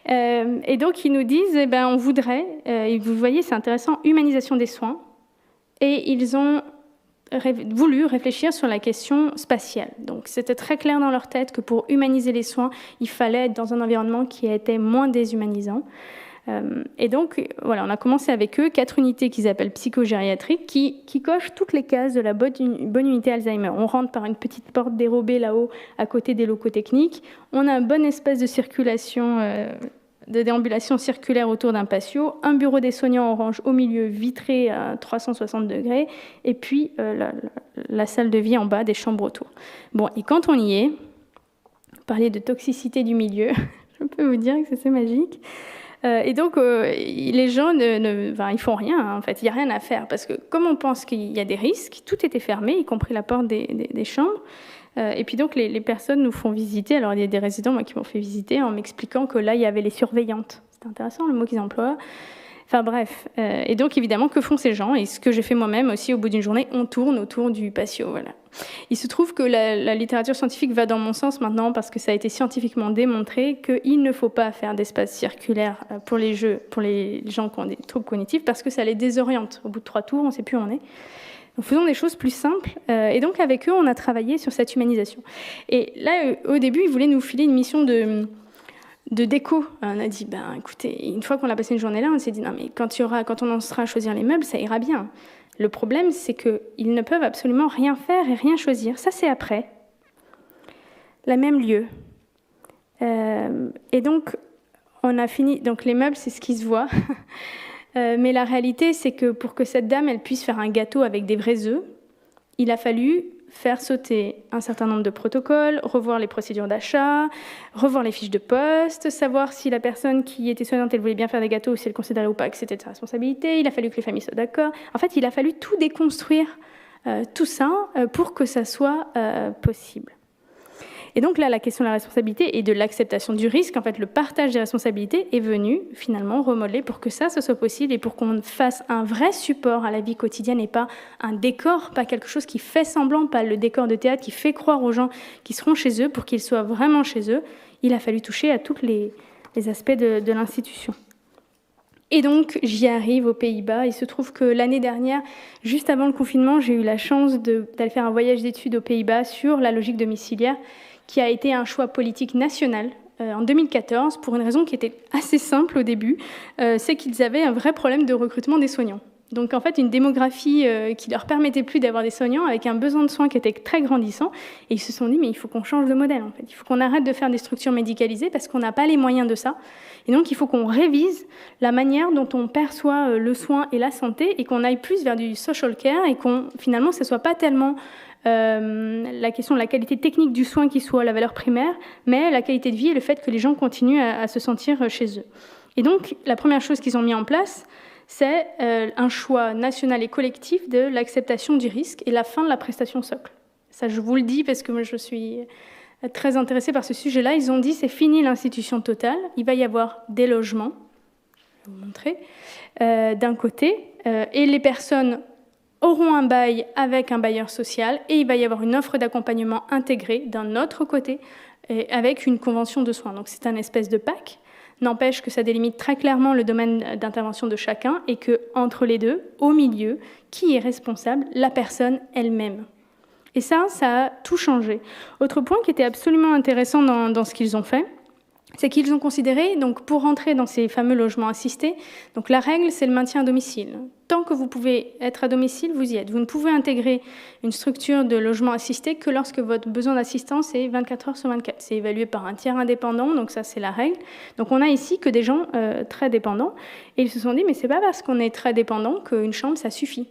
Et donc, ils nous disent on voudrait, et vous voyez, c'est intéressant, humanisation des soins. Et ils ont voulu réfléchir sur la question spatiale. Donc c'était très clair dans leur tête que pour humaniser les soins, il fallait être dans un environnement qui était moins déshumanisant. Et donc, voilà, on a commencé avec eux 4 unités qu'ils appellent psychogériatriques qui cochent toutes les cases de la bonne unité Alzheimer. On rentre par une petite porte dérobée là-haut, à côté des locaux techniques. On a un bon espace de circulation de déambulation circulaire autour d'un patio, un bureau des soignants orange au milieu, vitré à 360 degrés, et puis la salle de vie en bas, des chambres autour. Bon, et quand on y est, parler de toxicité du milieu, je peux vous dire que c'est magique. Et donc, les gens ils font rien, hein, en fait, il n'y a rien à faire, parce que comme on pense qu'il y a des risques, tout était fermé, y compris la porte des chambres. Et puis donc les personnes nous font visiter. Alors il y a des résidents qui m'ont fait visiter en m'expliquant que là il y avait les surveillantes. C'est intéressant le mot qu'ils emploient. Enfin bref. Et donc évidemment que font ces gens? Et ce que j'ai fait moi-même aussi au bout d'une journée, on tourne autour du patio. Voilà. Il se trouve que la littérature scientifique va dans mon sens maintenant parce que ça a été scientifiquement démontré qu'il ne faut pas faire d'espace circulaire pour les gens qui ont des troubles cognitifs parce que ça les désoriente. Au bout de 3 tours, on ne sait plus où on est. Donc, faisons des choses plus simples. Et donc, avec eux, on a travaillé sur cette humanisation. Et là, au début, ils voulaient nous filer une mission de déco. On a dit, écoutez, une fois qu'on a passé une journée là, on s'est dit, non, mais quand on en sera à choisir les meubles, ça ira bien. Le problème, c'est qu'ils ne peuvent absolument rien faire et rien choisir. Ça, c'est après. La même lieu. Et donc, on a fini. Donc, les meubles, c'est ce qui se voit. Mais la réalité, c'est que pour que cette dame elle puisse faire un gâteau avec des vrais œufs, il a fallu faire sauter un certain nombre de protocoles, revoir les procédures d'achat, revoir les fiches de poste, savoir si la personne qui était soignante, elle voulait bien faire des gâteaux, ou si elle considérait ou pas que c'était de sa responsabilité. Il a fallu que les familles soient d'accord. En fait, il a fallu tout déconstruire, tout ça, pour que ça soit possible. Et donc là, la question de la responsabilité et de l'acceptation du risque, en fait, le partage des responsabilités est venu finalement remodeler pour que ça soit possible et pour qu'on fasse un vrai support à la vie quotidienne et pas un décor, pas quelque chose qui fait semblant, pas le décor de théâtre qui fait croire aux gens qui seront chez eux pour qu'ils soient vraiment chez eux. Il a fallu toucher à tous les aspects de l'institution. Et donc, j'y arrive aux Pays-Bas. Il se trouve que l'année dernière, juste avant le confinement, j'ai eu la chance d'aller faire un voyage d'études aux Pays-Bas sur la logique domiciliaire, qui a été un choix politique national en 2014, pour une raison qui était assez simple au début, c'est qu'ils avaient un vrai problème de recrutement des soignants. Donc en fait, une démographie qui leur permettait plus d'avoir des soignants, avec un besoin de soins qui était très grandissant, et ils se sont dit, mais il faut qu'on change de modèle, en fait. Il faut qu'on arrête de faire des structures médicalisées, parce qu'on n'a pas les moyens de ça. Et donc il faut qu'on révise la manière dont on perçoit le soin et la santé, et qu'on aille plus vers du social care, et finalement, ce ne soit pas tellement la question de la qualité technique du soin qui soit la valeur primaire, mais la qualité de vie et le fait que les gens continuent à se sentir chez eux. Et donc, la première chose qu'ils ont mis en place, c'est un choix national et collectif de l'acceptation du risque et la fin de la prestation socle. Ça, je vous le dis parce que moi, je suis très intéressée par ce sujet-là. Ils ont dit, c'est fini l'institution totale, il va y avoir des logements, je vais vous montrer, d'un côté, et les personnes auront un bail avec un bailleur social et il va y avoir une offre d'accompagnement intégrée d'un autre côté avec une convention de soins. Donc c'est un espèce de PAC, n'empêche que ça délimite très clairement le domaine d'intervention de chacun et que entre les deux, au milieu, qui est responsable? La personne elle-même. Et ça a tout changé. Autre point qui était absolument intéressant dans ce qu'ils ont fait, c'est qu'ils ont considéré, donc pour rentrer dans ces fameux logements assistés, donc la règle, c'est le maintien à domicile. Tant que vous pouvez être à domicile, vous y êtes. Vous ne pouvez intégrer une structure de logement assisté que lorsque votre besoin d'assistance est 24 heures sur 24. C'est évalué par un tiers indépendant, donc ça, c'est la règle. Donc on a ici que des gens très dépendants. Et ils se sont dit, mais c'est pas parce qu'on est très dépendant qu'une chambre, ça suffit.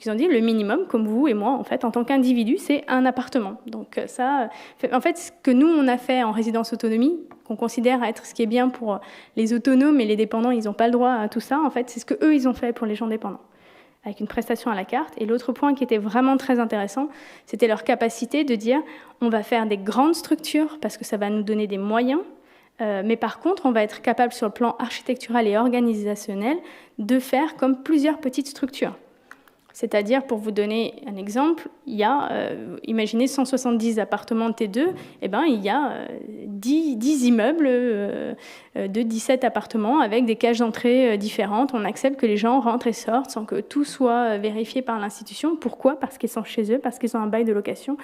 Ils ont dit le minimum, comme vous et moi, en fait, en tant qu'individu, c'est un appartement. Donc ça, en fait, ce que nous, on a fait en résidence autonomie, qu'on considère être ce qui est bien pour les autonomes et les dépendants, ils n'ont pas le droit à tout ça. En fait, c'est ce que eux, ils ont fait pour les gens dépendants, avec une prestation à la carte. Et l'autre point qui était vraiment très intéressant, c'était leur capacité de dire, on va faire des grandes structures parce que ça va nous donner des moyens. Mais par contre, on va être capable sur le plan architectural et organisationnel de faire comme plusieurs petites structures. C'est-à-dire, pour vous donner un exemple, il y a, imaginez 170 appartements T2, eh ben, il y a 10 immeubles de 17 appartements avec des cages d'entrée différentes. On accepte que les gens rentrent et sortent sans que tout soit vérifié par l'institution. Pourquoi? Parce qu'ils sont chez eux, parce qu'ils ont un bail de location,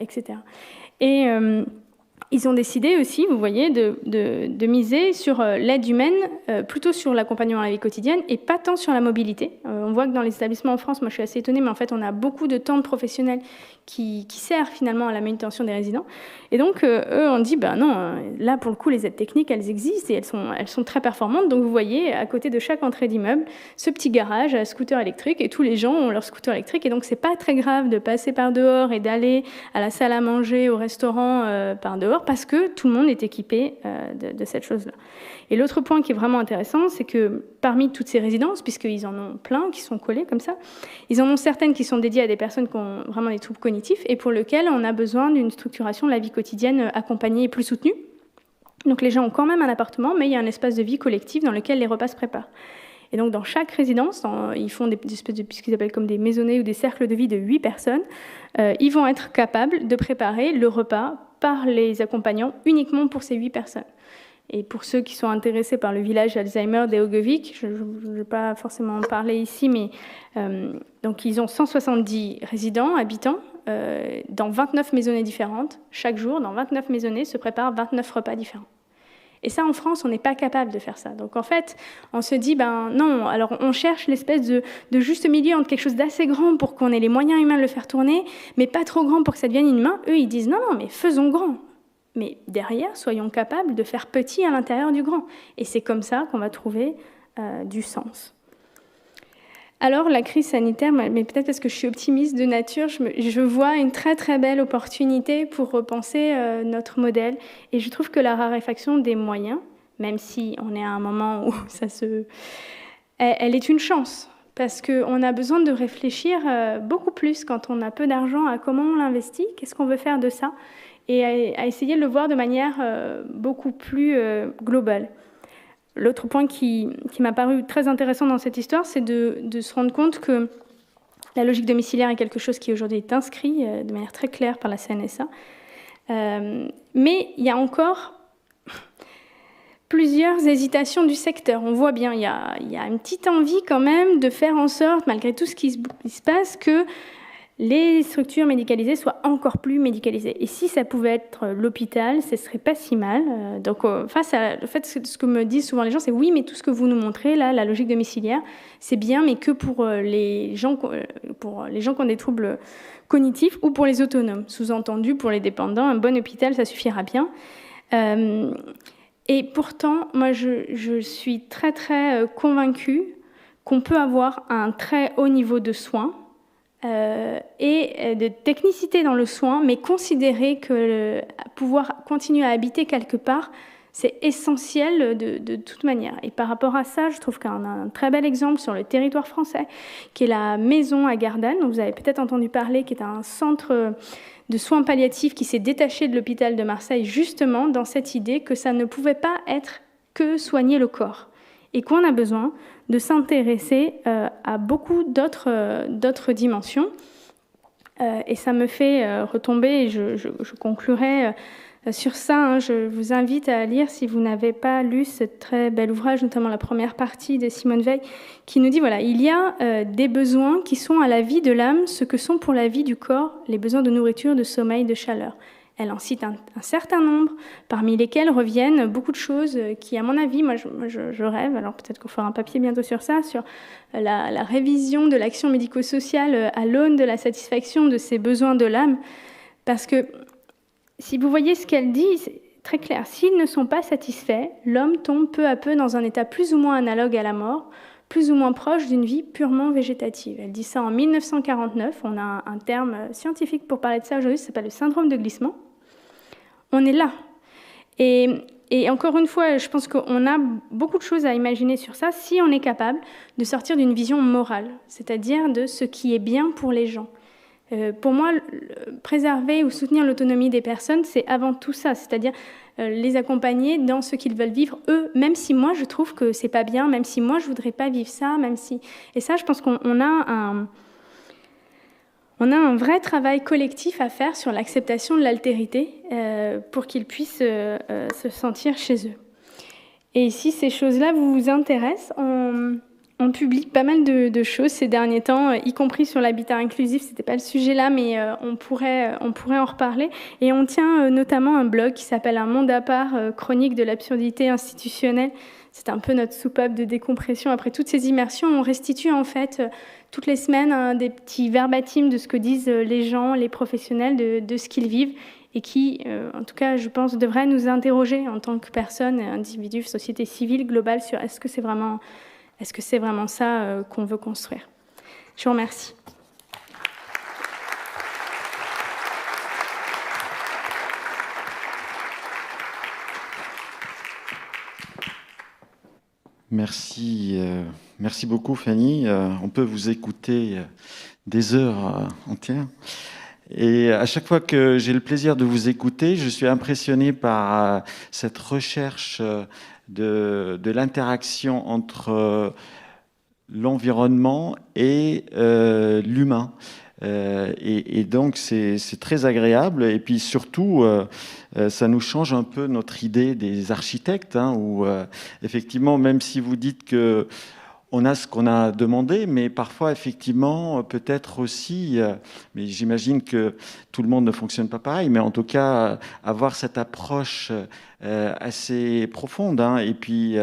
etc. Et ils ont décidé aussi, vous voyez, de miser sur l'aide humaine, plutôt sur l'accompagnement à la vie quotidienne et pas tant sur la mobilité. On voit que dans les établissements en France, moi je suis assez étonnée, mais en fait on a beaucoup de temps de professionnels qui servent finalement à la manutention des résidents. Et donc eux ont dit, ben non, là pour le coup les aides techniques elles existent et elles sont très performantes. Donc vous voyez à côté de chaque entrée d'immeuble ce petit garage à scooter électrique et tous les gens ont leur scooter électrique et donc c'est pas très grave de passer par dehors et d'aller à la salle à manger, au restaurant par dehors parce que tout le monde est équipé de cette chose-là. Et l'autre point qui est vraiment intéressant, c'est que parmi toutes ces résidences, puisqu'ils en ont plein qui sont collées comme ça, ils en ont certaines qui sont dédiées à des personnes qui ont vraiment des troubles cognitifs et pour lesquelles on a besoin d'une structuration de la vie quotidienne accompagnée et plus soutenue. Donc les gens ont quand même un appartement, mais il y a un espace de vie collectif dans lequel les repas se préparent. Et donc dans chaque résidence, ils font des espèces de ce qu'ils appellent comme des maisonnées ou des cercles de vie de 8 personnes. Ils vont être capables de préparer le repas par les accompagnants uniquement pour ces 8 personnes. Et pour ceux qui sont intéressés par le village Alzheimer d'Eogevik, je ne vais pas forcément en parler ici, mais donc ils ont 170 résidents, habitants, dans 29 maisonnées différentes. Chaque jour, dans 29 maisonnées, se préparent 29 repas différents. Et ça, en France, on n'est pas capable de faire ça. Donc en fait, on se dit, ben non, alors on cherche l'espèce de juste milieu entre quelque chose d'assez grand pour qu'on ait les moyens humains de le faire tourner, mais pas trop grand pour que ça devienne inhumain. Eux, ils disent, non, mais faisons grand. Mais derrière, soyons capables de faire petit à l'intérieur du grand. Et c'est comme ça qu'on va trouver du sens. Alors la crise sanitaire, mais peut-être parce que je suis optimiste de nature, je vois une très très belle opportunité pour repenser notre modèle. Et je trouve que la raréfaction des moyens, même si on est à un moment où elle est une chance. Parce qu'on a besoin de réfléchir beaucoup plus quand on a peu d'argent à comment on l'investit, qu'est-ce qu'on veut faire de ça, et à essayer de le voir de manière beaucoup plus globale. L'autre point qui m'a paru très intéressant dans cette histoire, c'est de se rendre compte que la logique domiciliaire est quelque chose qui aujourd'hui est inscrit de manière très claire par la CNSA. Mais il y a encore plusieurs hésitations du secteur. On voit bien, il y a une petite envie quand même de faire en sorte, malgré tout ce qui se passe, que les structures médicalisées soient encore plus médicalisées. Et si ça pouvait être l'hôpital, ce serait pas si mal. Donc, face à le fait, ce que me disent souvent les gens, c'est oui, mais tout ce que vous nous montrez, là, la logique domiciliaire, c'est bien, mais que pour les gens qui ont des troubles cognitifs ou pour les autonomes. Sous-entendu, pour les dépendants, un bon hôpital, ça suffira bien. Et pourtant, moi, je suis très, très convaincue qu'on peut avoir un très haut niveau de soins, et de technicité dans le soin, mais considérer que pouvoir continuer à habiter quelque part, c'est essentiel de toute manière. Et par rapport à ça, je trouve qu'on a un très bel exemple sur le territoire français, qui est la maison à Gardanne, dont vous avez peut-être entendu parler, qui est un centre de soins palliatifs qui s'est détaché de l'hôpital de Marseille, justement dans cette idée que ça ne pouvait pas être que soigner le corps, et qu'on a besoin de s'intéresser à beaucoup d'autres dimensions. Et ça me fait retomber, et je conclurai sur ça. Hein. Je vous invite à lire, si vous n'avez pas lu ce très bel ouvrage, notamment la première partie de Simone Veil, qui nous dit, voilà, il y a des besoins qui sont à la vie de l'âme ce que sont pour la vie du corps les besoins de nourriture, de sommeil, de chaleur. Elle en cite un certain nombre, parmi lesquels reviennent beaucoup de choses qui, à mon avis, moi je rêve, alors peut-être qu'on fera un papier bientôt sur ça, sur la révision de l'action médico-sociale à l'aune de la satisfaction de ces besoins de l'âme. Parce que, si vous voyez ce qu'elle dit, c'est très clair, s'ils ne sont pas satisfaits, l'homme tombe peu à peu dans un état plus ou moins analogue à la mort, plus ou moins proche d'une vie purement végétative. Elle dit ça en 1949, on a un terme scientifique pour parler de ça aujourd'hui, ça s'appelle le syndrome de glissement. On est là. Et encore une fois, je pense qu'on a beaucoup de choses à imaginer sur ça si on est capable de sortir d'une vision morale, c'est-à-dire de ce qui est bien pour les gens. Pour moi, préserver ou soutenir l'autonomie des personnes, c'est avant tout ça, c'est-à-dire les accompagner dans ce qu'ils veulent vivre, eux, même si moi je trouve que c'est pas bien, même si moi je voudrais pas vivre ça, même si... Et ça, je pense qu'on a un vrai travail collectif à faire sur l'acceptation de l'altérité pour qu'ils puissent se sentir chez eux. Et si ces choses-là vous intéressent, on publie pas mal de choses ces derniers temps, y compris sur l'habitat inclusif. C'était pas le sujet là, mais on pourrait en reparler. Et on tient notamment un blog qui s'appelle Un monde à part, chronique de l'absurdité institutionnelle. C'est un peu notre soupape de décompression. Après toutes ces immersions, on restitue en fait toutes les semaines des petits verbatims de ce que disent les gens, les professionnels, de ce qu'ils vivent, et qui, en tout cas, je pense, devraient nous interroger en tant que personnes, individus, société civile globale, sur est-ce que c'est vraiment ça qu'on veut construire. Je vous remercie. Merci beaucoup Fanny. On peut vous écouter des heures entières. Et à chaque fois que j'ai le plaisir de vous écouter, je suis impressionné par cette recherche de l'interaction entre l'environnement et l'humain. Et donc c'est très agréable, et puis surtout ça nous change un peu notre idée des architectes, hein, où effectivement, même si vous dites que on a ce qu'on a demandé, mais parfois effectivement peut-être aussi, mais j'imagine que tout le monde ne fonctionne pas pareil, mais en tout cas avoir cette approche assez profonde, hein, et puis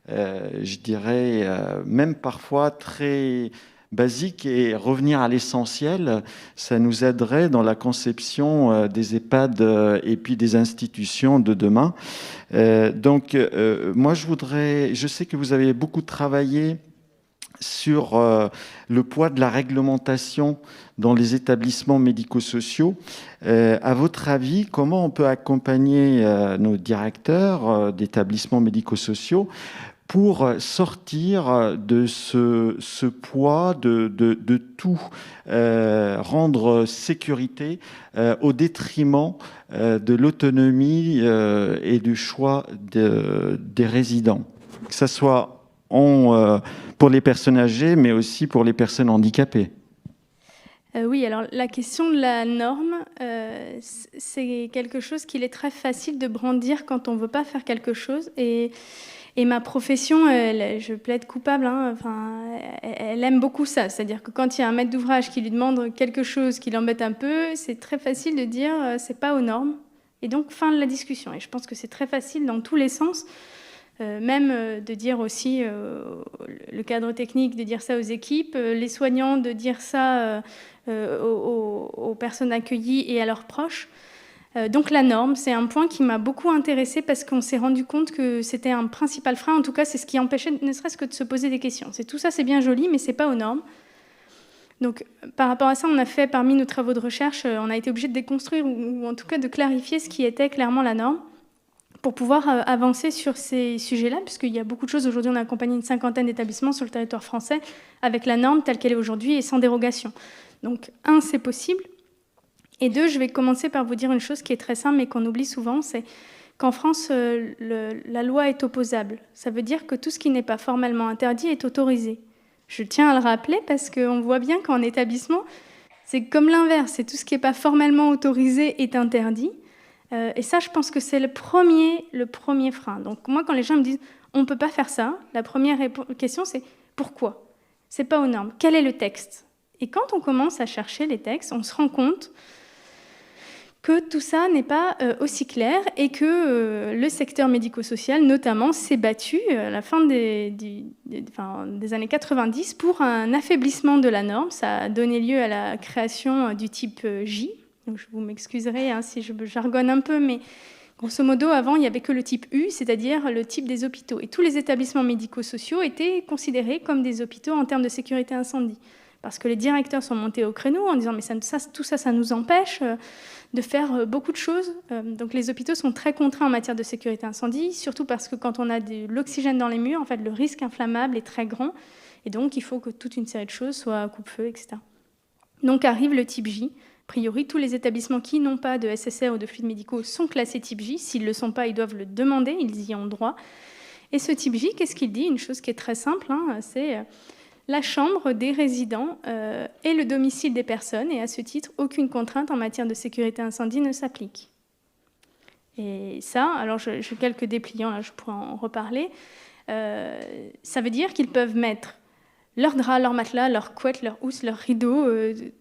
je dirais même parfois très basique, et revenir à l'essentiel, ça nous aiderait dans la conception des EHPAD et puis des institutions de demain. Donc moi je sais que vous avez beaucoup travaillé sur le poids de la réglementation dans les établissements médico-sociaux. À votre avis, comment on peut accompagner nos directeurs d'établissements médico-sociaux pour sortir de ce poids de tout rendre sécurité au détriment de l'autonomie et du choix des résidents, que ce soit pour les personnes âgées, mais aussi pour les personnes handicapées. Oui, alors la question de la norme, c'est quelque chose qu'il est très facile de brandir quand on ne veut pas faire quelque chose. Et ma profession, je plaide coupable, hein, elle aime beaucoup ça. C'est-à-dire que quand il y a un maître d'ouvrage qui lui demande quelque chose qui l'embête un peu, c'est très facile de dire c'est pas aux normes. Et donc, fin de la discussion. Et je pense que c'est très facile dans tous les sens. Même de dire aussi le cadre technique, de dire ça aux équipes, les soignants, de dire ça aux personnes accueillies et à leurs proches. Donc la norme, c'est un point qui m'a beaucoup intéressée parce qu'on s'est rendu compte que c'était un principal frein. En tout cas, c'est ce qui empêchait ne serait-ce que de se poser des questions. Tout ça, c'est bien joli, mais c'est pas aux normes. Donc par rapport à ça, on a fait, parmi nos travaux de recherche, on a été obligé de déconstruire ou en tout cas de clarifier ce qui était clairement la norme, pour pouvoir avancer sur ces sujets-là, puisqu'il y a beaucoup de choses. Aujourd'hui, on a accompagné une 50aine d'établissements sur le territoire français avec la norme telle qu'elle est aujourd'hui et sans dérogation. Donc, 1, c'est possible. Et 2, je vais commencer par vous dire une chose qui est très simple mais qu'on oublie souvent, c'est qu'en France, la loi est opposable. Ça veut dire que tout ce qui n'est pas formellement interdit est autorisé. Je tiens à le rappeler parce qu'on voit bien qu'en établissement, c'est comme l'inverse. C'est tout ce qui n'est pas formellement autorisé est interdit. Et ça, je pense que c'est le premier frein. Donc moi, quand les gens me disent « on ne peut pas faire ça », la première question, c'est « pourquoi ?» C'est pas aux normes. Quel est le texte? Et quand on commence à chercher les textes, on se rend compte que tout ça n'est pas aussi clair et que le secteur médico-social, notamment, s'est battu à la fin des années 90 pour un affaiblissement de la norme. Ça a donné lieu à la création du type J. Donc, vous m'excuserez si je jargonne un peu, mais grosso modo, avant, il n'y avait que le type U, c'est-à-dire le type des hôpitaux. Et tous les établissements médico-sociaux étaient considérés comme des hôpitaux en termes de sécurité incendie. Parce que les directeurs sont montés au créneau en disant « mais tout ça, ça nous empêche de faire beaucoup de choses ». Donc les hôpitaux sont très contraints en matière de sécurité incendie, surtout parce que quand on a de l'oxygène dans les murs, en fait, le risque inflammable est très grand. Et donc, il faut que toute une série de choses soient à coupe-feu, etc. Donc arrive le type J. A priori, tous les établissements qui n'ont pas de SSR ou de fluides médicaux sont classés type J. S'ils ne le sont pas, ils doivent le demander, ils y ont droit. Et ce type J, qu'est-ce qu'il dit? Une chose qui est très simple, c'est la chambre des résidents et le domicile des personnes. Et à ce titre, aucune contrainte en matière de sécurité incendie ne s'applique. Et ça, alors j'ai quelques dépliants, là, je pourrais en reparler. Ça veut dire qu'ils peuvent mettre leur drap, leur matelas, leur couette, leur housse, leur rideau,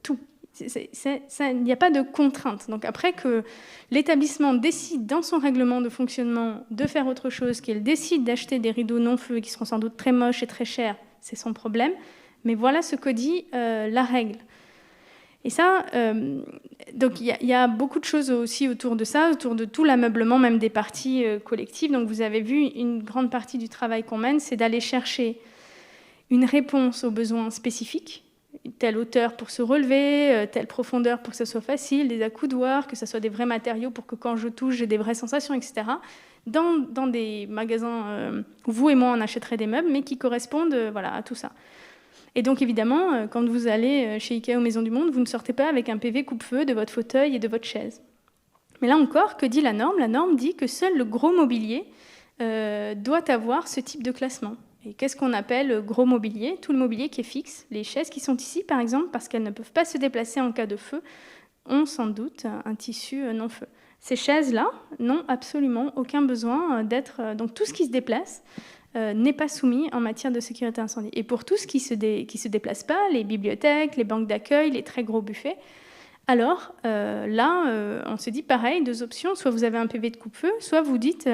tout. Il n'y a pas de contrainte. Donc après que l'établissement décide dans son règlement de fonctionnement de faire autre chose, qu'il décide d'acheter des rideaux non-feu qui seront sans doute très moches et très chers, c'est son problème. Mais voilà ce que dit la règle. Et ça, donc il y a beaucoup de choses aussi autour de ça, autour de tout l'ameublement, même des parties collectives. Donc vous avez vu, une grande partie du travail qu'on mène, c'est d'aller chercher une réponse aux besoins spécifiques, telle hauteur pour se relever, telle profondeur pour que ce soit facile, des accoudoirs, que ce soit des vrais matériaux pour que quand je touche, j'ai des vraies sensations, etc. Dans des magasins où vous et moi, on achèterait des meubles, mais qui correspondent à tout ça. Et donc, évidemment, quand vous allez chez Ikea ou Maison du Monde, vous ne sortez pas avec un PV coupe-feu de votre fauteuil et de votre chaise. Mais là encore, que dit la norme? La norme dit que seul le gros mobilier doit avoir ce type de classement. Et qu'est-ce qu'on appelle gros mobilier? Tout le mobilier qui est fixe. Les chaises qui sont ici, par exemple, parce qu'elles ne peuvent pas se déplacer en cas de feu, ont sans doute un tissu non-feu. Ces chaises-là n'ont absolument aucun besoin d'être... Donc tout ce qui se déplace n'est pas soumis en matière de sécurité incendie. Et pour tout ce qui se déplace pas, les bibliothèques, les banques d'accueil, les très gros buffets, alors là, on se dit pareil, deux options. Soit vous avez un PV de coupe-feu, soit vous dites...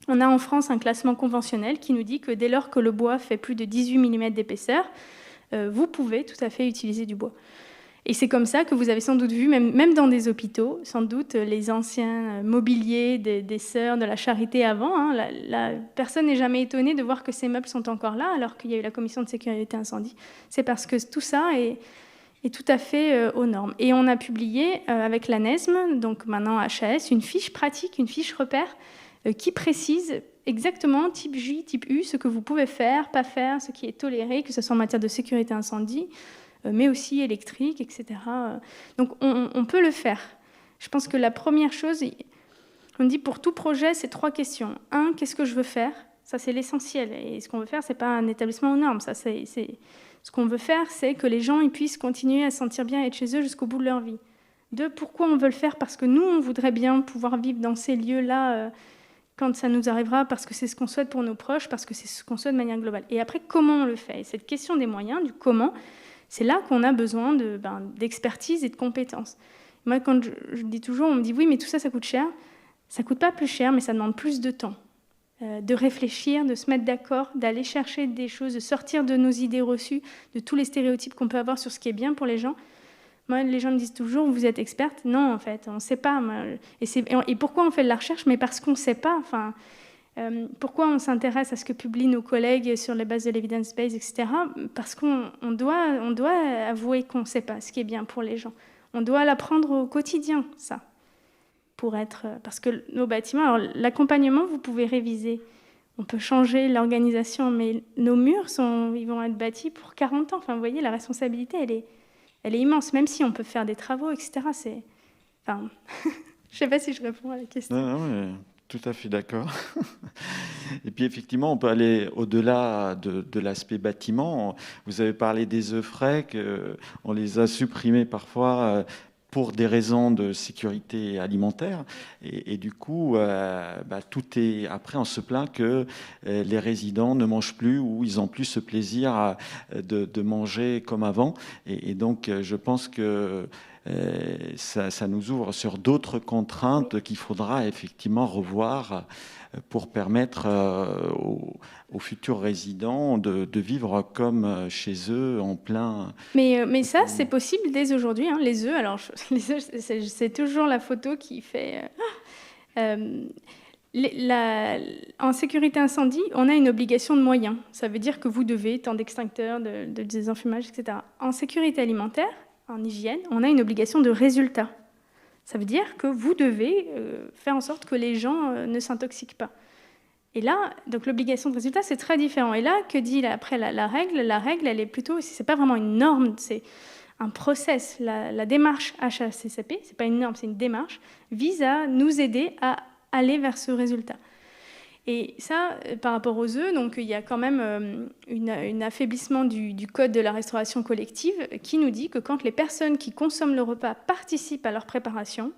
On a en France un classement conventionnel qui nous dit que dès lors que le bois fait plus de 18 mm d'épaisseur, vous pouvez tout à fait utiliser du bois. Et c'est comme ça que vous avez sans doute vu, même dans des hôpitaux, sans doute les anciens mobiliers des sœurs de la Charité avant, hein, la personne n'est jamais étonnée de voir que ces meubles sont encore là alors qu'il y a eu la commission de sécurité incendie. C'est parce que tout ça est tout à fait aux normes. Et on a publié avec l'ANESM, donc maintenant HAS, une fiche pratique, une fiche repère qui précise exactement type J, type U, ce que vous pouvez faire, pas faire, ce qui est toléré, que ce soit en matière de sécurité incendie, mais aussi électrique, etc. Donc on peut le faire. Je pense que la première chose, on dit pour tout projet, c'est 3 questions. 1, qu'est-ce que je veux faire? Ça, c'est l'essentiel. Et ce qu'on veut faire, ce n'est pas un établissement aux normes. Ça, ce qu'on veut faire, c'est que les gens ils puissent continuer à se sentir bien et être chez eux jusqu'au bout de leur vie. 2, pourquoi on veut le faire? Parce que nous, on voudrait bien pouvoir vivre dans ces lieux-là quand ça nous arrivera, parce que c'est ce qu'on souhaite pour nos proches, parce que c'est ce qu'on souhaite de manière globale. Et après, comment on le fait? Et cette question des moyens, du comment, c'est là qu'on a besoin d'expertise et de compétences. Moi, quand je dis toujours, on me dit oui, mais tout ça, ça coûte cher. Ça ne coûte pas plus cher, mais ça demande plus de temps. De réfléchir, de se mettre d'accord, d'aller chercher des choses, de sortir de nos idées reçues, de tous les stéréotypes qu'on peut avoir sur ce qui est bien pour les gens. Moi, les gens me disent toujours, vous êtes experte? Non, en fait, on ne sait pas. Et pourquoi on fait de la recherche? Mais parce qu'on ne sait pas. Enfin, pourquoi on s'intéresse à ce que publient nos collègues sur la base de l'evidence-based, etc. Parce qu'on doit avouer qu'on ne sait pas ce qui est bien pour les gens. On doit l'apprendre au quotidien, ça. Parce que nos bâtiments, alors l'accompagnement, vous pouvez réviser. On peut changer l'organisation, mais nos murs, ils vont être bâtis pour 40 ans. Enfin, vous voyez, la responsabilité, elle est immense, même si on peut faire des travaux, etc. Je ne sais pas si je réponds à la question. Non, mais tout à fait d'accord. Et puis effectivement, on peut aller au-delà de l'aspect bâtiment. Vous avez parlé des œufs frais, on les a supprimés parfois pour des raisons de sécurité alimentaire. Et du coup, tout est... Après, on se plaint que les résidents ne mangent plus ou ils n'ont plus ce plaisir de manger comme avant. Et donc, je pense que ça nous ouvre sur d'autres contraintes qu'il faudra effectivement revoir pour permettre aux futurs résidents de vivre comme chez eux en plein... Mais ça, c'est possible dès aujourd'hui. Hein. Les œufs, alors les œufs, c'est toujours la photo qui fait... en sécurité incendie, on a une obligation de moyens. Ça veut dire que vous devez tant d'extincteurs, de désenfumage, etc. En sécurité alimentaire, en hygiène, on a une obligation de résultat. Ça veut dire que vous devez faire en sorte que les gens ne s'intoxiquent pas. Et là, donc l'obligation de résultat, c'est très différent. Et là, que dit après la règle? La règle, elle est plutôt, c'est pas vraiment une norme, c'est un process. La démarche HACCP, c'est pas une norme, c'est une démarche, vise à nous aider à aller vers ce résultat. Et ça, par rapport aux œufs, donc il y a quand même un affaiblissement du code de la restauration collective qui nous dit que quand les personnes qui consomment le repas participent à leur préparation,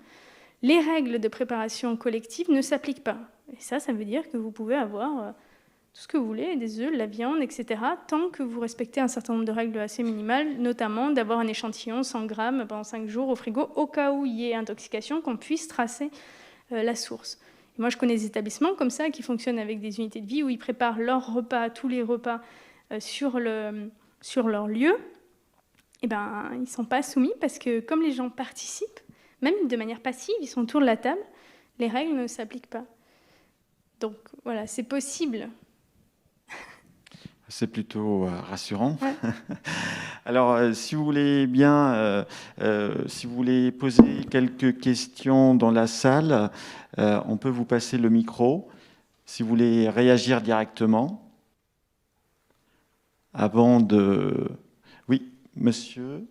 les règles de préparation collective ne s'appliquent pas. Et ça veut dire que vous pouvez avoir tout ce que vous voulez, des œufs, de la viande, etc., tant que vous respectez un certain nombre de règles assez minimales, notamment d'avoir un échantillon 100 grammes pendant 5 jours au frigo, au cas où il y ait intoxication, qu'on puisse tracer la source. Et moi, je connais des établissements comme ça qui fonctionnent avec des unités de vie où ils préparent leurs repas, tous les repas sur leur lieu. Eh ben, ils ne sont pas soumis parce que comme les gens participent, même de manière passive, ils sont autour de la table, les règles ne s'appliquent pas. Donc voilà, c'est possible. C'est plutôt rassurant. Ouais. Alors, si vous voulez bien, si vous voulez poser quelques questions dans la salle, on peut vous passer le micro. Si vous voulez réagir directement, avant de... Oui, monsieur.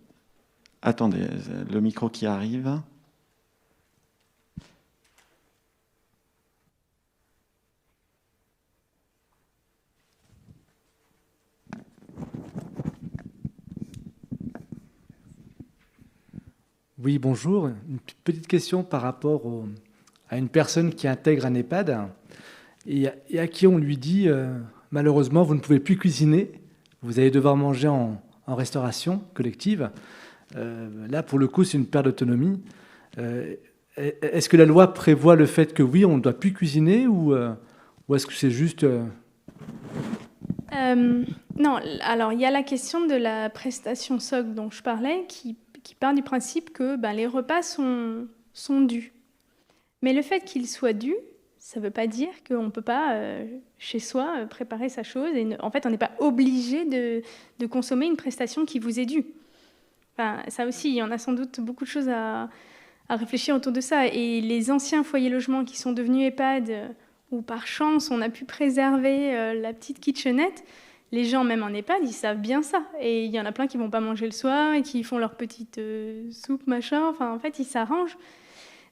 Attendez, le micro qui arrive. Oui, bonjour. Une petite question par rapport à une personne qui intègre un EHPAD et à qui on lui dit malheureusement, vous ne pouvez plus cuisiner, vous allez devoir manger en restauration collective. Là, pour le coup, c'est une perte d'autonomie. Est-ce que la loi prévoit le fait que oui, on ne doit plus cuisiner ou est-ce que c'est juste... Non, alors il y a la question de la prestation socle dont je parlais qui qui part du principe que les repas sont dus. Mais le fait qu'ils soient dus, ça ne veut pas dire qu'on ne peut pas, chez soi, préparer sa chose. Et en fait, on n'est pas obligé de consommer une prestation qui vous est due. Enfin, ça aussi, il y en a sans doute beaucoup de choses à réfléchir autour de ça. Et les anciens foyers logements qui sont devenus EHPAD, où par chance, on a pu préserver la petite kitchenette, les gens, même en EHPAD, ils savent bien ça. Et il y en a plein qui ne vont pas manger le soir et qui font leur petite soupe, machin. Enfin, en fait, ils s'arrangent.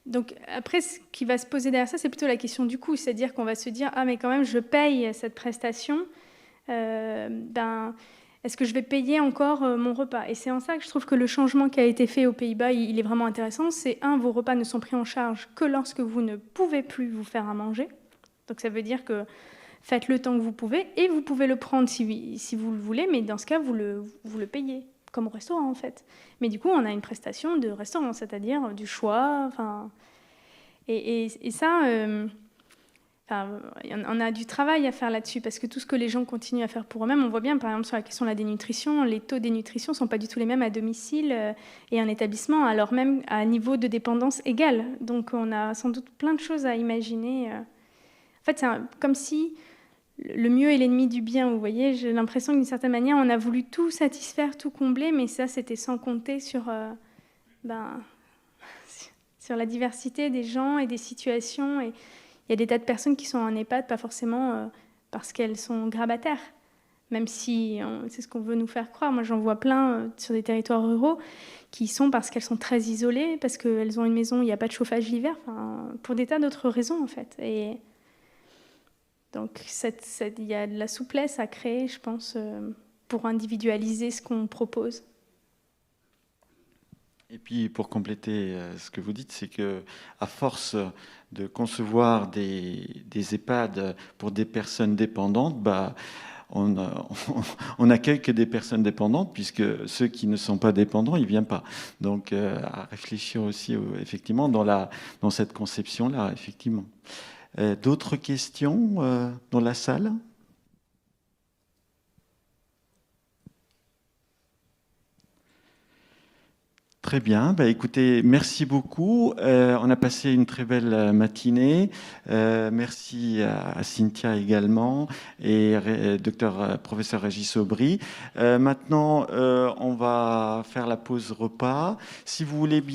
Donc après, ce qui va se poser derrière ça, c'est plutôt la question du coût. C'est-à-dire qu'on va se dire « Ah, mais quand même, je paye cette prestation. Est-ce que je vais payer encore mon repas ?» Et c'est en ça que je trouve que le changement qui a été fait aux Pays-Bas, il est vraiment intéressant. C'est vos repas ne sont pris en charge que lorsque vous ne pouvez plus vous faire à manger. Donc ça veut dire que faites le temps que vous pouvez et vous pouvez le prendre si vous le voulez, mais dans ce cas, vous le payez, comme au restaurant en fait. Mais du coup, on a une prestation de restaurant, c'est-à-dire du choix. Et ça, on a du travail à faire là-dessus, parce que tout ce que les gens continuent à faire pour eux-mêmes, on voit bien, par exemple, sur la question de la dénutrition, les taux de dénutrition ne sont pas du tout les mêmes à domicile et en établissement, alors même à niveau de dépendance égal. Donc on a sans doute plein de choses à imaginer. En fait, c'est comme si le mieux est l'ennemi du bien, vous voyez. J'ai l'impression que d'une certaine manière, on a voulu tout satisfaire, tout combler, mais ça, c'était sans compter sur la diversité des gens et des situations. Et il y a des tas de personnes qui sont en EHPAD, pas forcément parce qu'elles sont grabataires, même si c'est ce qu'on veut nous faire croire. Moi, j'en vois plein sur des territoires ruraux qui sont parce qu'elles sont très isolées, parce qu'elles ont une maison où il n'y a pas de chauffage l'hiver, pour des tas d'autres raisons, en fait. Et donc, il y a de la souplesse à créer, je pense, pour individualiser ce qu'on propose. Et puis, pour compléter ce que vous dites, c'est que à force de concevoir des EHPAD pour des personnes dépendantes, on n'accueille que des personnes dépendantes, puisque ceux qui ne sont pas dépendants, ils ne viennent pas. Donc, à réfléchir aussi, effectivement, dans cette conception-là, effectivement. D'autres questions dans la salle ? Très bien. Écoutez, merci beaucoup. On a passé une très belle matinée. Merci à Cynthia également et professeur Régis Aubry. Maintenant, on va faire la pause repas. Si vous voulez bien